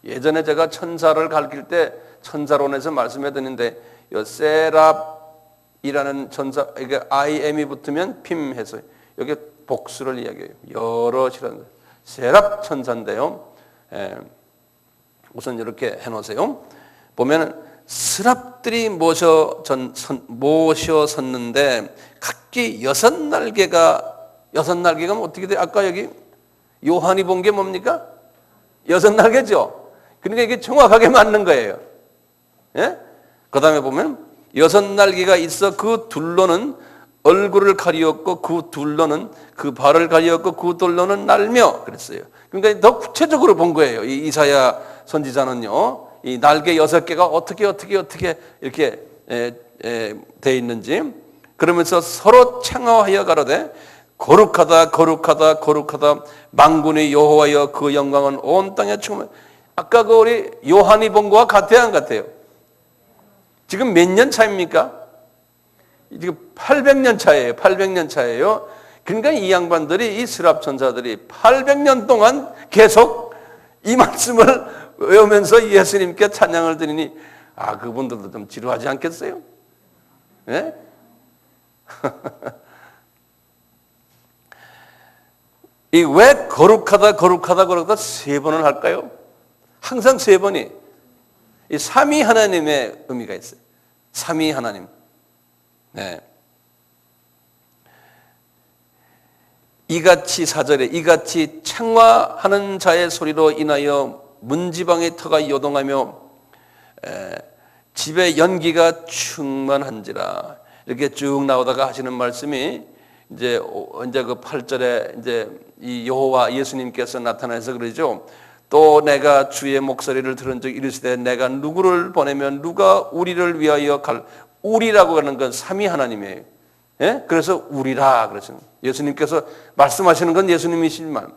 Speaker 1: 예전에 제가 천사를 가르칠 때 천사론에서 말씀해 드렸는데 이 세랍이라는 천사 이게 IM이 붙으면 핌 해서 여기 복수를 이야기해요. 여럿이라는 세랍 천사인데요. 우선 이렇게 해놓으세요. 보면은 스랍들이 모셔 섰는데 각기 6날개가 어떻게 돼요? 아까 여기 요한이 본 게 뭡니까? 6날개죠. 그러니까 이게 정확하게 맞는 거예요. 예? 그 다음에 보면 6날개가 있어 그 둘로는 얼굴을 가리었고 그 둘로는 그 발을 가리었고 그 둘로는 날며 그랬어요. 그러니까 더 구체적으로 본 거예요. 이 이사야 선지자는요. 이 날개 6개가 어떻게 이렇게 돼 있는지 그러면서 서로 창하여 가로되 거룩하다 거룩하다 거룩하다 만군의 여호와여 그 영광은 온 땅에 충만. 아까 그 우리 요한이 본 거와 같아요 안 같아요? 지금 몇 년 차입니까? 지금 800년 차예요. 800년 차예요. 그러니까 이 양반들이 이 스랍 천사들이 800년 동안 계속 이 말씀을 외우면서 예수님께 찬양을 드리니 그분들도 좀 지루하지 않겠어요? 예? 이 왜 거룩하다 3번을 할까요? 항상 3번이 이 삼위 하나님의 의미가 있어요. 삼위 하나님. 네. 이같이 4절에 이같이 창화하는 자의 소리로 인하여 문지방의 터가 요동하며 집에 연기가 충만한지라 이렇게 쭉 나오다가 하시는 말씀이 이제 그 8절에 이제 이 여호와 예수님께서 나타나서 그러죠. 또 내가 주의 목소리를 들은 적 이르시되 내가 누구를 보내면 누가 우리를 위하여 갈. 우리라고 하는 건 삼위 하나님이에요. 예? 그래서 우리라 그러죠. 예수님께서 말씀하시는 건 예수님이시지만,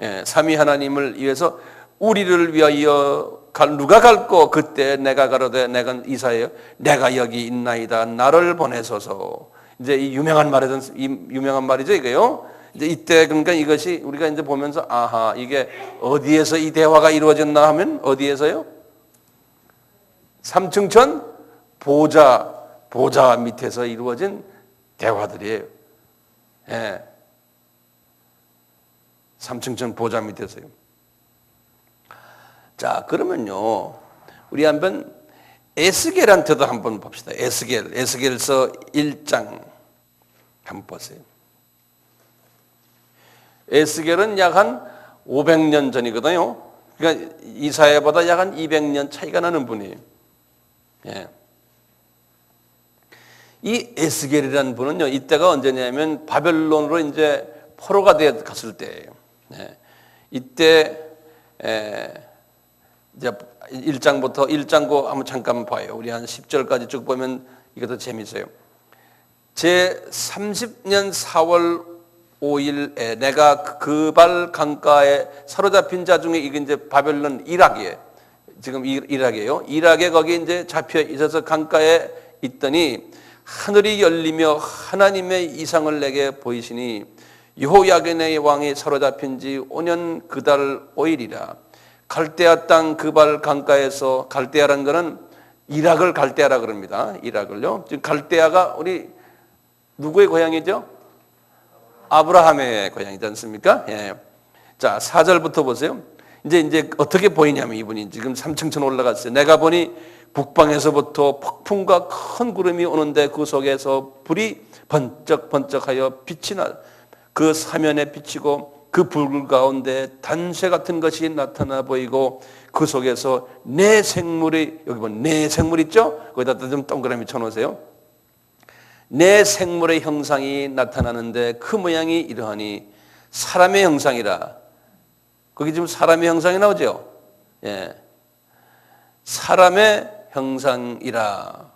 Speaker 1: 예, 삼위 하나님을 위해서 우리를 위하여 누가 갈꼬. 그때 내가 가로되 내가 이사예요. 내가 여기 있나이다. 나를 보내소서. 이제 이 유명한 말이죠, 이거요. 이제 이때 그러니까 이것이 우리가 이제 보면서 아하, 이게 어디에서 이 대화가 이루어졌나 하면 어디에서요? 삼층천 보좌 밑에서 이루어진 대화들이에요. 예. 삼층천 보좌 밑에서요. 자, 그러면요, 우리 한번 에스겔한테도 한번 봅시다. 에스겔서 1장 한번 보세요. 에스겔은 약 한 500년 전이거든요. 그러니까 이사야보다 약 한 200년 차이가 나는 분이에요. 예. 이 에스겔이라는 분은요, 이때가 언제냐면 바벨론으로 이제 포로가 되어 갔을 때예요. 예. 이때 이제 1장부터 1장고 한번 잠깐 봐요. 우리 한 10절까지 쭉 보면 이것도 재밌어요. 제 30년 4월 5일에 내가 그발 강가에 사로잡힌 자 중에 이게 이제 바벨론 이락이에요. 지금 이락이에요. 이락에 거기 이제 잡혀 있어서 강가에 있더니 하늘이 열리며 하나님의 이상을 내게 보이시니 여호야긴의 왕이 사로잡힌 지 5년 그달 5일이라. 갈대아 땅 그발 강가에서, 갈대아라는 것은 이락을 갈대아라 그럽니다. 이락을요. 지금 갈대아가 우리 누구의 고향이죠? 아브라함의 고향이지 않습니까? 예. 자, 4절부터 보세요. 이제 어떻게 보이냐면 이분이 지금 삼층천 올라갔어요. 내가 보니 북방에서부터 폭풍과 큰 구름이 오는데 그 속에서 불이 번쩍번쩍하여 빛이 나, 그 사면에 비치고 그 불 가운데 단쇠 같은 것이 나타나 보이고 그 속에서 내 생물이, 여기 보면 내 생물 있죠? 거기다 좀 동그라미 쳐놓으세요. 내 생물의 형상이 나타나는데 그 모양이 이러하니 사람의 형상이라. 거기 지금 사람의 형상이 나오죠? 예. 사람의 형상이라.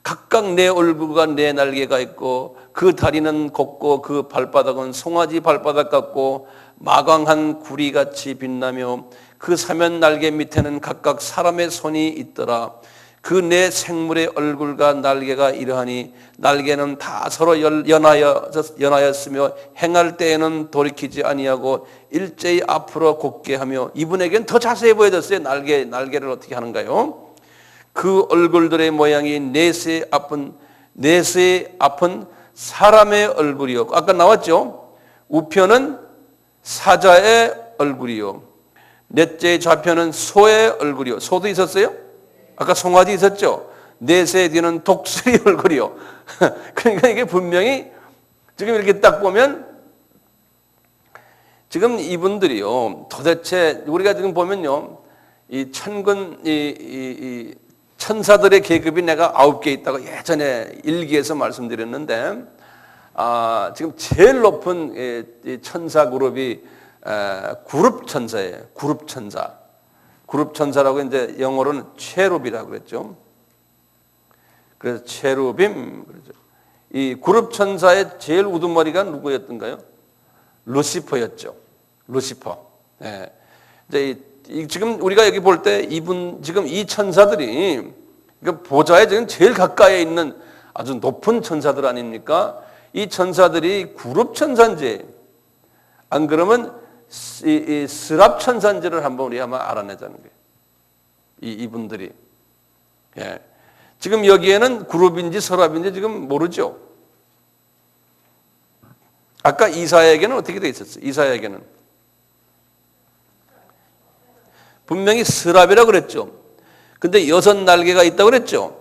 Speaker 1: 각각 내 얼굴과 내 날개가 있고 그 다리는 곱고 그 발바닥은 송아지 발바닥 같고 마광한 구리같이 빛나며 그 사면 날개 밑에는 각각 사람의 손이 있더라. 그 내 생물의 얼굴과 날개가 이러하니 날개는 다 서로 연하였으며 행할 때에는 돌이키지 아니하고 일제히 앞으로 곱게 하며, 이분에겐 더 자세히 보여졌어요. 날개를 어떻게 하는가요? 그 얼굴들의 모양이 넷의 앞은 사람의 얼굴이요. 아까 나왔죠? 우편은 사자의 얼굴이요. 넷째 좌편은 소의 얼굴이요. 소도 있었어요? 아까 송아지 있었죠? 넷의 뒤는 독수리 얼굴이요. 그러니까 이게 분명히 지금 이렇게 딱 보면 지금 이분들이요, 도대체 우리가 지금 보면요, 이 천사들의 계급이 내가 9개 있다고 예전에 일기에서 말씀드렸는데, 지금 제일 높은 천사 그룹이 그룹 천사예요. 그룹 천사. 그룹 천사라고 이제 영어로는 체룹이라고 그랬죠. 그래서 체룹임 그러죠. 이 그룹 천사의 제일 우두머리가 누구였던가요? 루시퍼였죠. 루시퍼. 예. 이제 지금 우리가 여기 볼 때 지금 이 천사들이 보좌에 지금 제일 가까이에 있는 아주 높은 천사들 아닙니까? 이 천사들이 그룹 천사인지 안 그러면 이 스랍 천사인지를 한번 우리 한번 알아내자는 거예요. 이분들이. 예. 지금 여기에는 그룹인지 서랍인지 지금 모르죠. 아까 이사야에게는 어떻게 돼 있었어요? 이사야에게는 분명히 스랍이라고 그랬죠. 근데 6 날개가 있다고 그랬죠.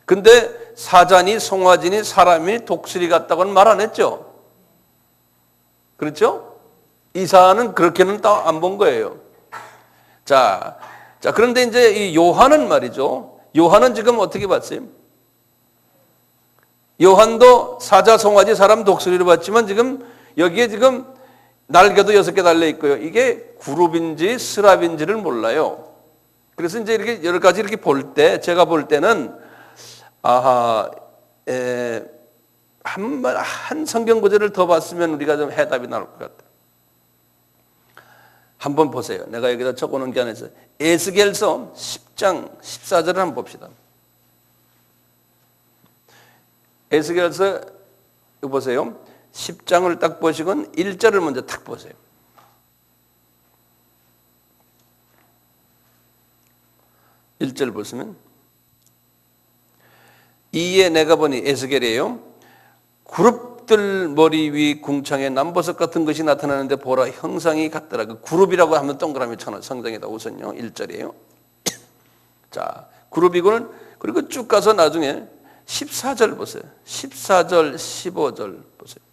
Speaker 1: 근데 사자니 송아지니 사람이 독수리 같다고는 말 안 했죠. 그렇죠? 이사야는 그렇게는 안 본 거예요. 자, 그런데 이제 이 요한은 말이죠. 요한은 지금 어떻게 봤어요? 요한도 사자, 송아지, 사람, 독수리를 봤지만 지금 여기에 지금 날개도 6개 달려 있고요. 이게 그룹인지 스랍인지를 몰라요. 그래서 이제 이렇게 여러 가지 이렇게 볼 때, 제가 볼 때는, 한 성경 구절을 더 봤으면 우리가 좀 해답이 나올 것 같아요. 한번 보세요. 내가 여기다 적어놓은 게 하나 있어요. 에스겔서 10장 14절을 한번 봅시다. 에스겔서 이거 보세요. 10장을 딱 보시건 1절을 먼저 딱 보세요. 일 절 보시면 이에 내가 보니 에스겔이에요. 그룹들 머리 위 궁창에 남보석 같은 것이 나타나는데 보라 형상이 같더라. 그 그룹이라고 하면 동그라미 쳐놓은 성경에다 우선요. 1절이에요. 자, 그룹이고는 그리고 쭉 가서 나중에 14절 보세요. 14절, 15절 보세요.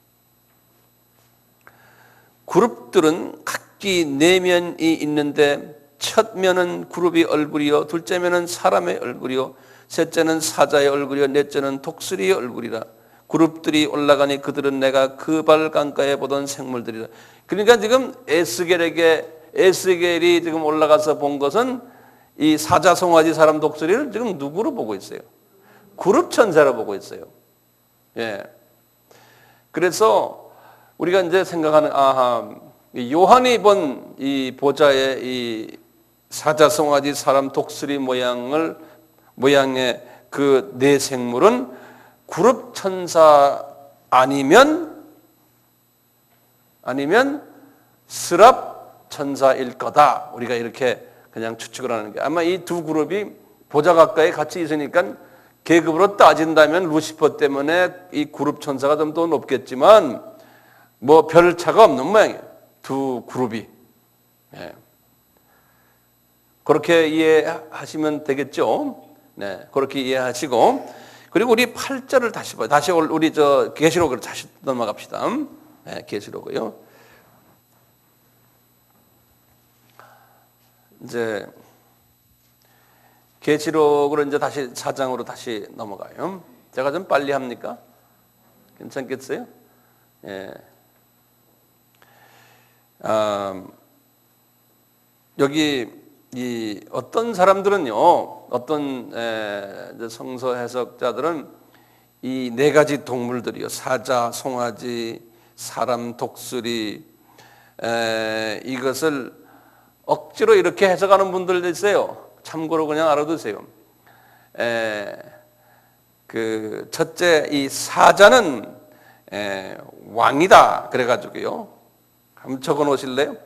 Speaker 1: 그룹들은 각기 내면이 있는데 첫 면은 그룹이 얼굴이요, 둘째 면은 사람의 얼굴이요, 셋째는 사자의 얼굴이요, 넷째는 독수리의 얼굴이라. 그룹들이 올라가니 그들은 내가 그 발 강가에 보던 생물들이라. 그러니까 지금 에스겔이 지금 올라가서 본 것은 이 사자, 송아지, 사람, 독수리를 지금 누구로 보고 있어요? 그룹 천사로 보고 있어요. 예. 그래서 우리가 이제 생각하는, 요한이 본 이 보좌의 이 사자, 송아지, 사람, 독수리 모양의 그 네 생물은 그룹 천사 아니면 스랍 천사일 거다. 우리가 이렇게 그냥 추측을 하는 게, 아마 이 두 그룹이 보좌 가까이 같이 있으니까 계급으로 따진다면 루시퍼 때문에 이 그룹 천사가 좀 더 높겠지만 뭐 별 차가 없는 모양이에요. 두 그룹이. 예. 그렇게 이해하시면 되겠죠. 네, 그렇게 이해하시고, 그리고 우리 8절을 다시 봐요. 다시 우리 계시록으로 다시 넘어갑시다. 네, 계시록이요. 이제 계시록으로 이제 다시 4장으로 다시 넘어가요. 제가 좀 빨리 합니까? 괜찮겠어요? 예. 여기 이 어떤 사람들은요, 어떤 성서 해석자들은 이 네 가지 동물들이요, 사자, 송아지, 사람, 독수리, 이것을 억지로 이렇게 해석하는 분들도 있어요. 참고로 그냥 알아두세요. 그 첫째, 이 사자는 왕이다 그래가지고요. 한번 적어 놓으실래요?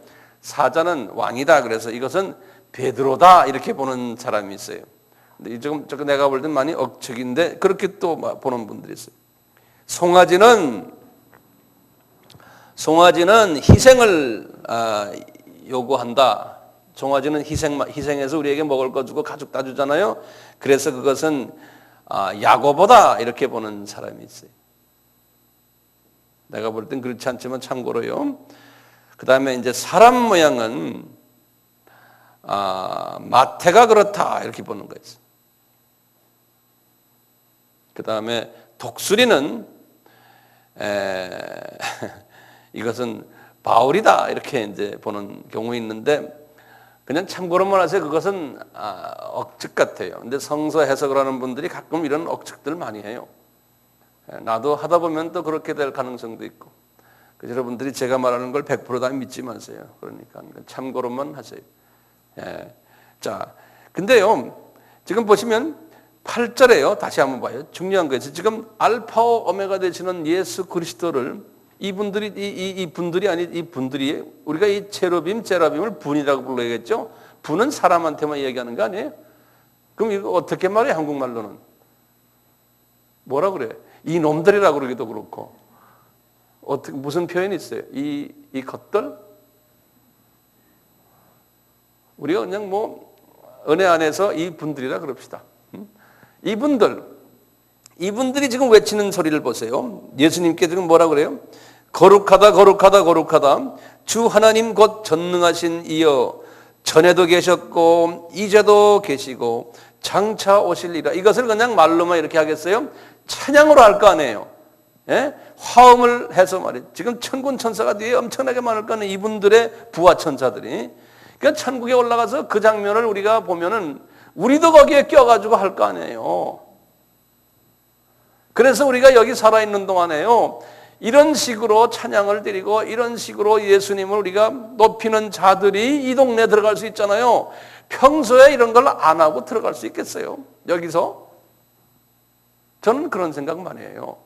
Speaker 1: 사자는 왕이다. 그래서 이것은 베드로다 이렇게 보는 사람이 있어요. 근데 조금 내가 볼 땐 많이 억측인데 그렇게 또 보는 분들이 있어요. 송아지는 희생을 요구한다. 송아지는 희생해서 우리에게 먹을 거 주고 가죽 따주잖아요. 그래서 그것은 야고보다 이렇게 보는 사람이 있어요. 내가 볼 땐 그렇지 않지만 참고로요. 그 다음에 이제 사람 모양은 마태가 그렇다 이렇게 보는 거 있어요. 그 다음에 독수리는 이것은 바울이다 이렇게 이제 보는 경우 있는데, 그냥 참고로만 하세요. 그것은 억측 같아요. 근데 성서 해석을 하는 분들이 가끔 이런 억측들 많이 해요. 나도 하다 보면 또 그렇게 될 가능성도 있고. 그래서 여러분들이 제가 말하는 걸 100% 다 믿지 마세요. 그러니까 참고로만 하세요. 예. 자, 근데요, 지금 보시면 8절에요. 다시 한번 봐요. 중요한 거예요. 지금 알파와 오메가 되시는 예수 그리스도를 이 분들이 우리가 이 제라빔을 분이라고 불러야겠죠. 분은 사람한테만 얘기하는 거 아니에요? 그럼 이거 어떻게 말해? 한국말로는 뭐라 그래? 이 놈들이라고 그러기도 그렇고. 어떻게 무슨 표현이 있어요? 이 것들? 우리가 그냥 뭐 은혜 안에서 이 분들이라 그럽시다. 이분들이 지금 외치는 소리를 보세요. 예수님께 지금 뭐라 그래요? 거룩하다 거룩하다 거룩하다 주 하나님 곧 전능하신 이여, 전에도 계셨고 이제도 계시고 장차 오실리라. 이것을 그냥 말로만 이렇게 하겠어요? 찬양으로 할 거 아니에요. 화음을 해서 말이에요. 지금 천군 천사가 뒤에 엄청나게 많을 거는 이분들의 부하 천사들이. 그러니까 천국에 올라가서 그 장면을 우리가 보면은 우리도 거기에 껴가지고 할 거 아니에요. 그래서 우리가 여기 살아있는 동안에요, 이런 식으로 찬양을 드리고 이런 식으로 예수님을 우리가 높이는 자들이 이 동네에 들어갈 수 있잖아요. 평소에 이런 걸 안 하고 들어갈 수 있겠어요? 여기서? 저는 그런 생각 많이 해요.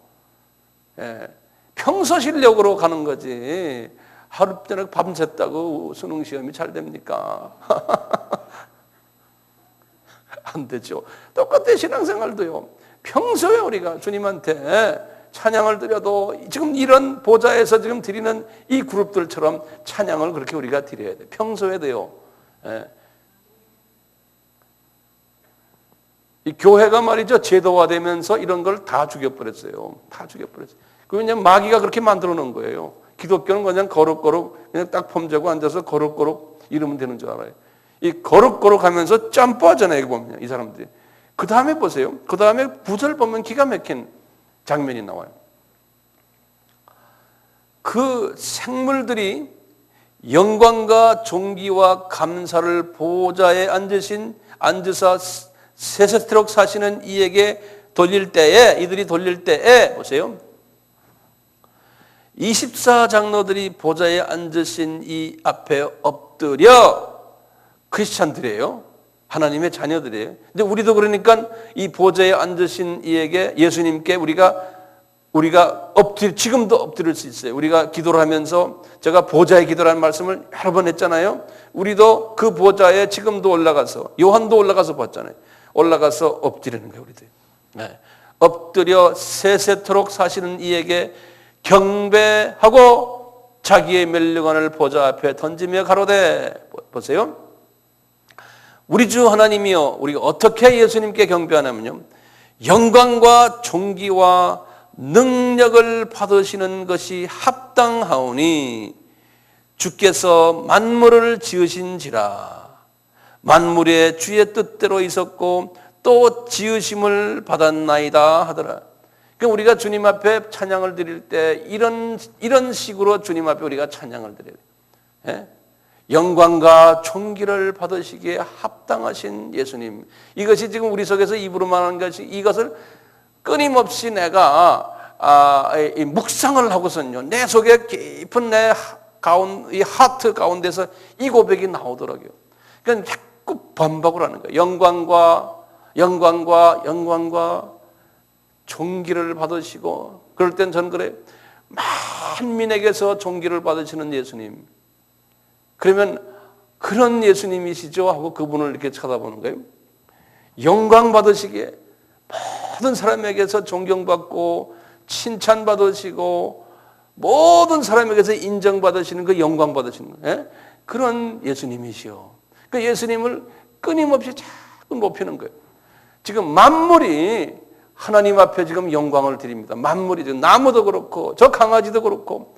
Speaker 1: 평소 실력으로 가는 거지. 하루 저녁 밤샜다고 수능 시험이 잘 됩니까? 안 되죠. 똑같아 신앙생활도요. 평소에 우리가 주님한테 찬양을 드려도 지금 이런 보좌에서 지금 드리는 이 그룹들처럼 찬양을 그렇게 우리가 드려야 돼. 평소에도요. 이 교회가 말이죠, 제도화되면서 이런 걸 다 죽여버렸어요. 다 죽여버렸어요. 왜냐면 마귀가 그렇게 만들어 놓은 거예요. 기독교는 그냥 거룩거룩 그냥 딱 폼재고 앉아서 거룩거룩 이러면 되는 줄 알아요. 이 거룩거룩 하면서 점프하잖아요. 여기 보면 이 사람들이. 그 다음에 보세요. 그 다음에 구절 보면 기가 막힌 장면이 나와요. 그 생물들이 영광과 존귀와 감사를 보좌에 앉으사 세세토록 사시는 이에게 돌릴 때에, 이들이 돌릴 때에 보세요. 24장로들이 보좌에 앉으신 이 앞에 엎드려, 크리스찬들이에요. 하나님의 자녀들이에요. 근데 우리도 그러니까 이 보좌에 앉으신 이에게, 예수님께 우리가 지금도 엎드릴 수 있어요. 우리가 기도를 하면서 제가 보좌에 기도라는 말씀을 여러 번 했잖아요. 우리도 그 보좌에 지금도 올라가서, 요한도 올라가서 봤잖아요. 올라가서 엎드리는 거예요, 우리들. 엎드려 세세토록 사시는 이에게 경배하고 자기의 멸류관을 보좌 앞에 던지며 가로되, 보세요. 우리 주 하나님이여, 우리가 어떻게 예수님께 경배하냐면요, 영광과 존귀와 능력을 받으시는 것이 합당하오니 주께서 만물을 지으신지라. 만물의 주의 뜻대로 있었고 또 지으심을 받았나이다 하더라. 그러니까 우리가 주님 앞에 찬양을 드릴 때 이런 식으로 주님 앞에 우리가 찬양을 드려야 돼요. 영광과 존귀를 받으시기에 합당하신 예수님. 이것이 지금 우리 속에서 입으로 말하는 것이, 이것을 끊임없이 내가 묵상을 하고선요, 내 속에 깊은 이 하트 가운데서 이 고백이 나오더라고요. 그러니까 자꾸 반복을 하는 거예요. 영광과 존귀를 받으시고, 그럴 땐 전 그래, 만민에게서 존귀를 받으시는 예수님. 그러면 그런 예수님이시죠? 하고 그분을 이렇게 쳐다보는 거예요. 영광 받으시기에 모든 사람에게서 존경받고 칭찬받으시고 모든 사람에게서 인정받으시는 그 영광 받으시는 거예요. 그런 예수님이시요. 그 예수님을 끊임없이 자꾸 높이는 거예요. 지금 만물이 하나님 앞에 지금 영광을 드립니다. 만물이 지금 나무도 그렇고 저 강아지도 그렇고,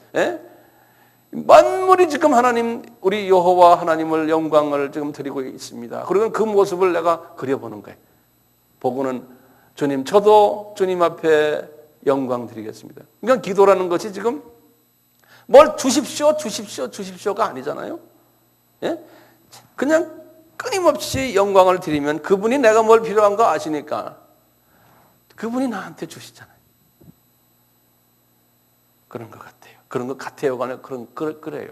Speaker 1: 만물이 지금 하나님, 우리 여호와 하나님을 영광을 지금 드리고 있습니다. 그리고 그 모습을 내가 그려보는 거예요. 보고는 주님, 저도 주님 앞에 영광 드리겠습니다. 그러니까 기도라는 것이 지금 뭘 주십시오가 아니잖아요. 그냥 끊임없이 영광을 드리면 그분이 내가 뭘 필요한 거 아시니까 그분이 나한테 주시잖아요. 그런 것 같아요. 그런 것 같아요가 아니라 그래요.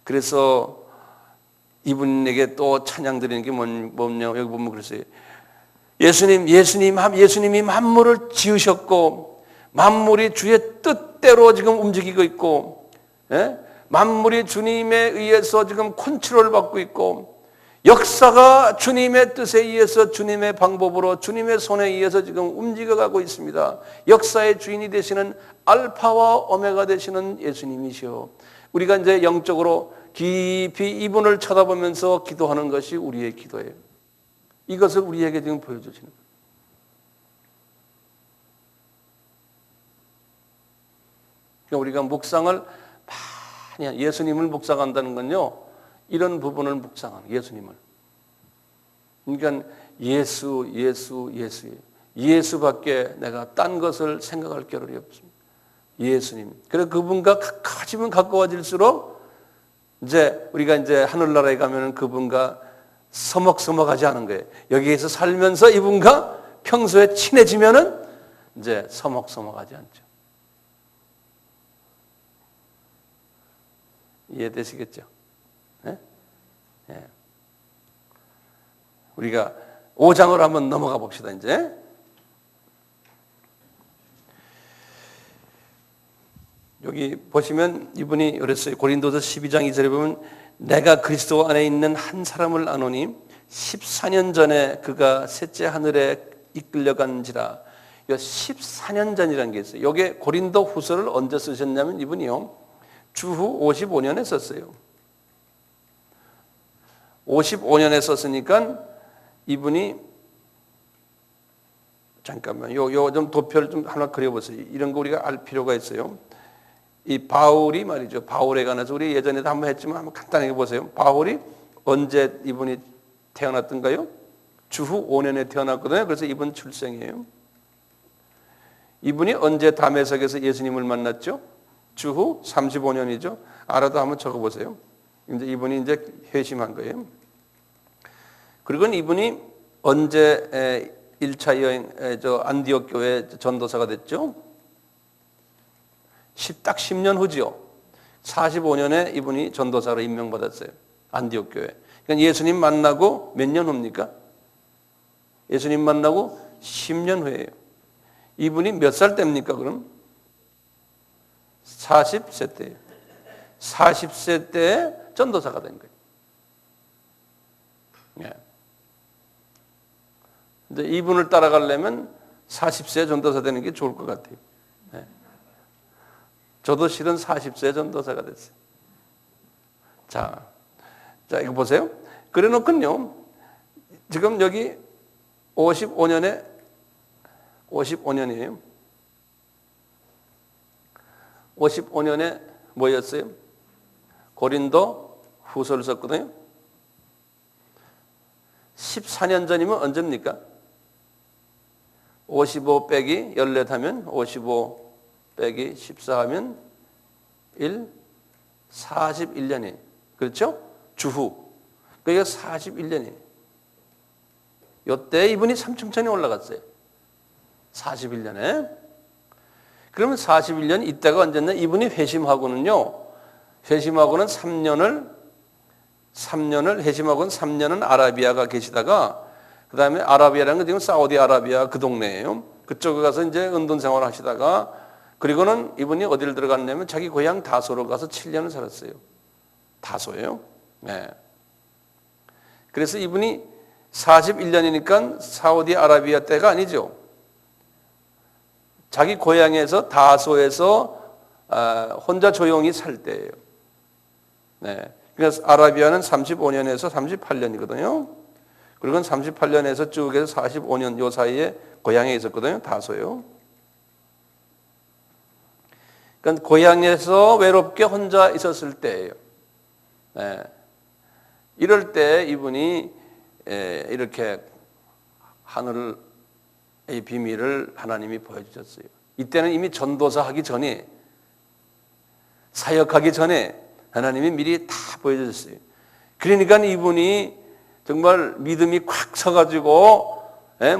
Speaker 1: 그래서 이분에게 또 찬양 드리는 게 뭐냐, 여기 보면 그랬어요. 예수님이 만물을 지으셨고 만물이 주의 뜻대로 지금 움직이고 있고, 만물이 주님에 의해서 지금 컨트롤을 받고 있고, 역사가 주님의 뜻에 의해서 주님의 방법으로 주님의 손에 의해서 지금 움직여가고 있습니다. 역사의 주인이 되시는 알파와 오메가 되시는 예수님이시오. 우리가 이제 영적으로 깊이 이분을 쳐다보면서 기도하는 것이 우리의 기도예요. 이것을 우리에게 지금 보여주시는 거예요. 그러니까 우리가 묵상을 많이, 예수님을 묵상한다는 건요, 이런 부분을 묵상하는, 예수님을. 그러니까 예수. 예수밖에 내가 딴 것을 생각할 겨를이 없습니다. 예수님. 그래서 그분과 가까워지면 가까워질수록 이제 우리가 이제 하늘나라에 가면은 그분과 서먹서먹하지 않은 거예요. 여기에서 살면서 이분과 평소에 친해지면은 이제 서먹서먹하지 않죠. 이해되시겠죠? 네? 네. 우리가 5장으로 한번 넘어가 봅시다. 이제 여기 보시면 이분이 그랬어요. 고린도서 12장 2절에 보면 내가 그리스도 안에 있는 한 사람을 아노니 14년 전에 그가 셋째 하늘에 이끌려간지라. 이 14년 전이라는 게 있어요. 여기 고린도 후서를 언제 쓰셨냐면 이분이요, 주후 55년에 썼어요. 55년에 썼으니까 이분이, 잠깐만 요 좀 도표를 좀 하나 그려보세요. 이런 거 우리가 알 필요가 있어요. 이 바울이 말이죠, 바울에 관해서 우리 예전에도 한번 했지만 한번 간단하게 보세요. 바울이 언제 이분이 태어났던가요? 주후 5년에 태어났거든요. 그래서 이분 출생이에요. 이분이 언제 다메섹에서 예수님을 만났죠? 주후 35년이죠. 알아도 한번 적어보세요. 이제 이분이 이제 회심한 거예요. 그리고 이분이 언제 1차 여행, 안디옥 교회 전도사가 됐죠? 딱 10년 후지요. 45년에 이분이 전도사로 임명받았어요. 안디옥 교회. 그러니까 예수님 만나고 몇 년 후입니까? 예수님 만나고 10년 후예요. 이분이 몇 살 때입니까, 그럼? 40세 때예요. 40세 때에 전도사가 된 거예요. 예. 근데 이분을 따라가려면 40세 전도사 되는 게 좋을 것 같아요. 예. 저도 실은 40세 전도사가 됐어요. 자, 이거 보세요. 그래 놓고요, 지금 여기 55년이에요. 55년에 뭐였어요? 고린도 후서를 썼거든요. 14년 전이면 언제입니까? 55 빼기 14 하면 55 빼기 14 하면 41년이에요. 그렇죠? 주후. 그게 41년이에요. 이때 이분이 삼층천에 올라갔어요. 41년에. 그러면 41년 이때가 언제냐? 이분이 회심하고는요, 회심하고는 3년을 회심하고는 3년은 아라비아가 계시다가, 그 다음에 아라비아라는 건 지금 사우디아라비아 그 동네예요. 그쪽에 가서 이제 은돈 생활을 하시다가, 그리고는 이분이 어디를 들어갔냐면 자기 고향 다소로 가서 7년을 살았어요. 다소예요. 네. 그래서 이분이 41년이니까 사우디아라비아 때가 아니죠. 자기 고향에서 다소에서 혼자 조용히 살 때예요. 네. 그래서 아라비아는 35년에서 38년이거든요. 그리고 38년에서 쭉 해서 45년 요 사이에 고향에 있었거든요. 다소요. 그러니까 고향에서 외롭게 혼자 있었을 때예요. 네. 이럴 때 이분이 이렇게 하늘의 비밀을 하나님이 보여주셨어요. 이때는 이미 전도사 하기 전에, 사역하기 전에 하나님이 미리 다 보여주셨어요. 그러니까 이분이 정말 믿음이 콱 서가지고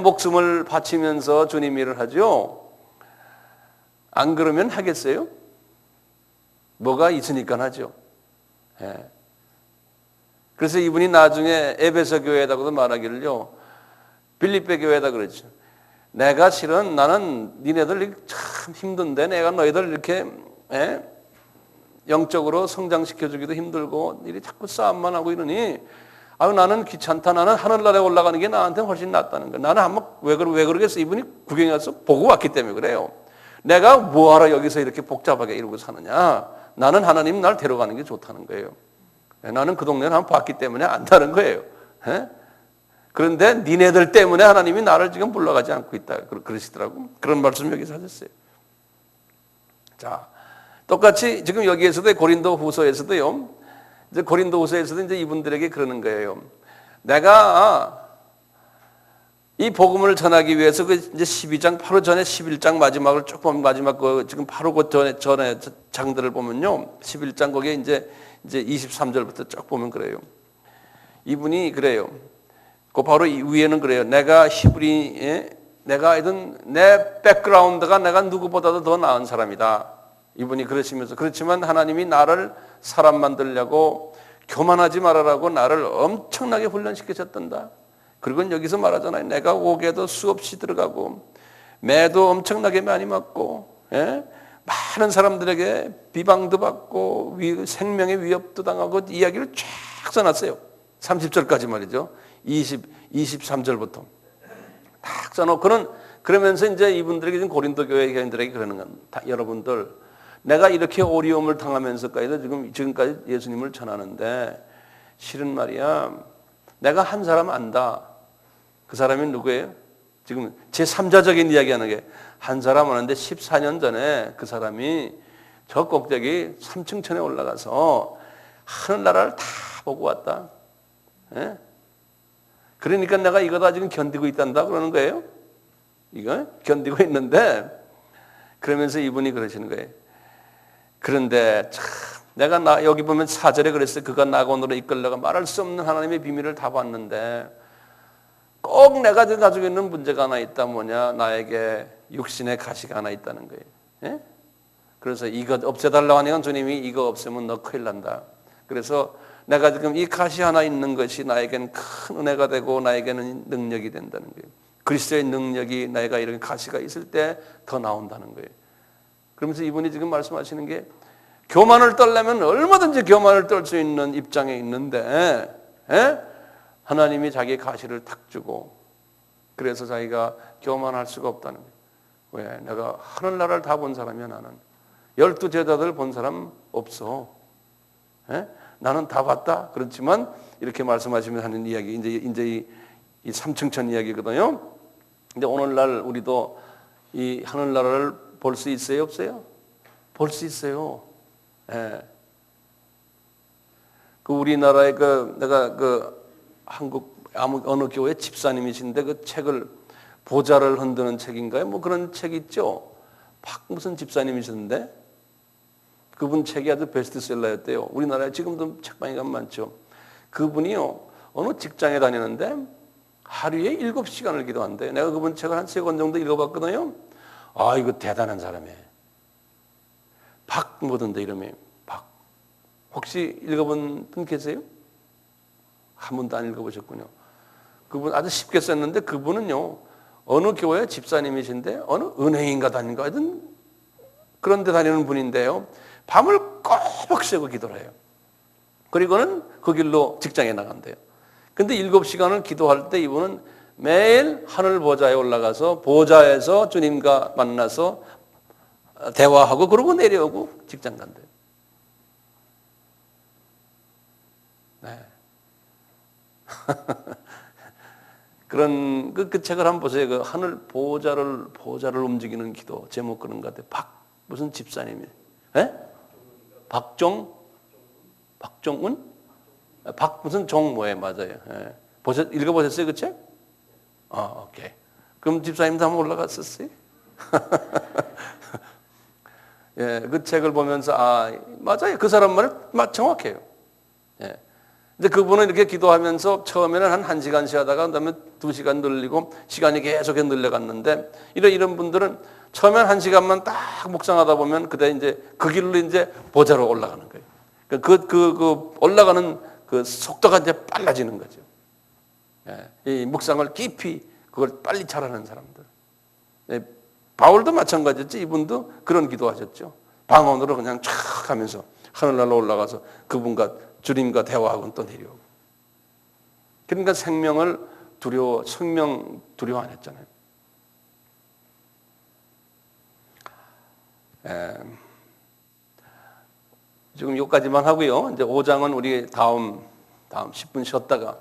Speaker 1: 목숨을 바치면서 주님 일을 하죠. 안 그러면 하겠어요? 뭐가 있으니까 하죠. 그래서 이분이 나중에 에베소 교회에다가도 말하기를요, 빌립보 교회에다 그랬죠. 내가 실은 나는 니네들 참 힘든데 내가 너희들 이렇게 영적으로 성장시켜주기도 힘들고 일이 자꾸 싸움만 하고 이러니 나는 귀찮다. 나는 하늘나라에 올라가는 게 나한테는 훨씬 낫다는 거야. 나는 한번 왜 그러겠어? 이분이 구경에 가서 보고 왔기 때문에 그래요. 내가 뭐하러 여기서 이렇게 복잡하게 이러고 사느냐. 나는 하나님 날 데려가는 게 좋다는 거예요. 나는 그 동네를 한번 봤기 때문에 안다는 거예요. 그런데 니네들 때문에 하나님이 나를 지금 불러가지 않고 있다. 그러시더라고. 그런 말씀 여기서 하셨어요. 자, 똑같이 지금 여기에서도 고린도 후서에서도요, 이제 고린도 후서에서도 이제 이분들에게 그러는 거예요. 내가 이 복음을 전하기 위해서 그 이제 12장 바로 전에 11장 마지막을 쭉 보면 마지막 그 지금 바로 그 전에 장들을 보면요. 11장 거기에 이제 23절부터 쭉 보면 그래요. 이분이 그래요. 그 바로 이 위에는 그래요. 내가 하여튼 내 백그라운드가 내가 누구보다도 더 나은 사람이다. 이분이 그러시면서 그렇지만 하나님이 나를 사람 만들려고 교만하지 말아라고 나를 엄청나게 훈련시키셨단다. 그리고 여기서 말하잖아요. 내가 옥에도 수없이 들어가고 매도 엄청나게 많이 맞고 많은 사람들에게 비방도 받고 생명의 위협도 당하고 이야기를 쫙 써놨어요. 30절까지 말이죠. 23절부터 딱 써놓고 그러면서 이제 이분들에게 지금 고린도 교회 교인들에게 그러는 겁니다. 여러분들 내가 이렇게 어려움을 당하면서까지도 지금까지 예수님을 전하는데 실은 말이야 내가 한 사람 안다. 그 사람이 누구예요? 지금 제3자적인 이야기하는 게 한 사람 아는데 14년 전에 그 사람이 저 꼭대기 3층천에 올라가서 하늘나라를 다 보고 왔다. 예? 그러니까 내가 이거 다 지금 견디고 있단다 그러는 거예요. 이거 견디고 있는데 그러면서 이분이 그러시는 거예요. 그런데 참 내가 여기 보면 4절에 그랬어요. 그가 낙원으로 이끌려가 말할 수 없는 하나님의 비밀을 다 봤는데 꼭 내가 가지고 있는 문제가 하나 있다. 뭐냐? 나에게 육신의 가시가 하나 있다는 거예요. 예? 그래서 이거 없애달라고 하니까 주님이 이거 없애면 너 큰일 난다. 그래서 내가 지금 이 가시 하나 있는 것이 나에게는 큰 은혜가 되고 나에게는 능력이 된다는 거예요. 그리스도의 능력이 내가 이런 가시가 있을 때 더 나온다는 거예요. 그러면서 이분이 지금 말씀하시는 게 교만을 떨려면 얼마든지 교만을 떨 수 있는 입장에 있는데 하나님이 자기의 가시를 탁 주고 그래서 자기가 교만할 수가 없다는 거예요. 왜? 내가 하늘나라를 다 본 사람이야 나는. 12제자들 본 사람 없어. 나는 다 봤다. 그렇지만 이렇게 말씀하시면서 하는 이야기 이제 이 삼층천 이야기거든요. 근데 오늘날 우리도 이 하늘나라를 볼 수 있어요, 없어요? 볼 수 있어요. 예. 그 우리나라의 내가 한국 어느 교회 집사님이신데 그 책을 보좌를 흔드는 책인가요? 뭐 그런 책 있죠. 무슨 집사님이셨는데 그분 책이 아주 베스트셀러였대요. 우리나라에 지금도 책방에 가면 많죠. 그분이요 어느 직장에 다니는데 하루에 7시간을 기도한대요. 내가 그분 책을 한 3권 정도 읽어봤거든요. 아 이거 대단한 사람이에요. 뭐던데 이름이 혹시 읽어본 분 계세요? 한 번도 안 읽어보셨군요. 그분 아주 쉽게 썼는데 그분은요 어느 교회 집사님이신데 어느 은행인가 다닌가 하여튼 그런 데 다니는 분인데요. 밤을 꼬박 새고 기도를 해요. 그리고는 그 길로 직장에 나간대요. 근데 7시간을 기도할 때 이분은 매일 하늘 보좌에 올라가서 보좌에서 주님과 만나서 대화하고 그러고 내려오고 직장 간대요. 네. 그런 그 책을 한번 보세요. 그 하늘 보좌를 움직이는 기도 제목 그런 것 같아요. 무슨 집사님이? 박종은? 무슨 종 뭐예요? 맞아요. 예. 읽어보셨어요 그 책? 오케이. 그럼 집사님도 한번 올라갔었어요? 예, 그 책을 보면서 맞아요. 그 사람 말은 정확해요. 예. 근데 그분은 이렇게 기도하면서 처음에는 한 1시간씩 하다가 그다음에 2시간 늘리고 시간이 계속 늘려갔는데 이런 분들은 처음엔 1시간만 딱 묵상하다 보면 그때 이제 그 길로 이제 보좌로 올라가는 거예요. 그 올라가는 그 속도가 이제 빨라지는 거죠. 예. 이 묵상을 깊이 그걸 빨리 잘하는 사람들. 예. 바울도 마찬가지였죠. 이분도 그런 기도하셨죠. 방언으로 그냥 촥 하면서 하늘나라로 올라가서 그분과 주님과 대화하고 또 내려오고. 그러니까 생명 두려워 안 했잖아요. 지금 여기까지만 하고요. 이제 5장은 우리 다음 10분 쉬었다가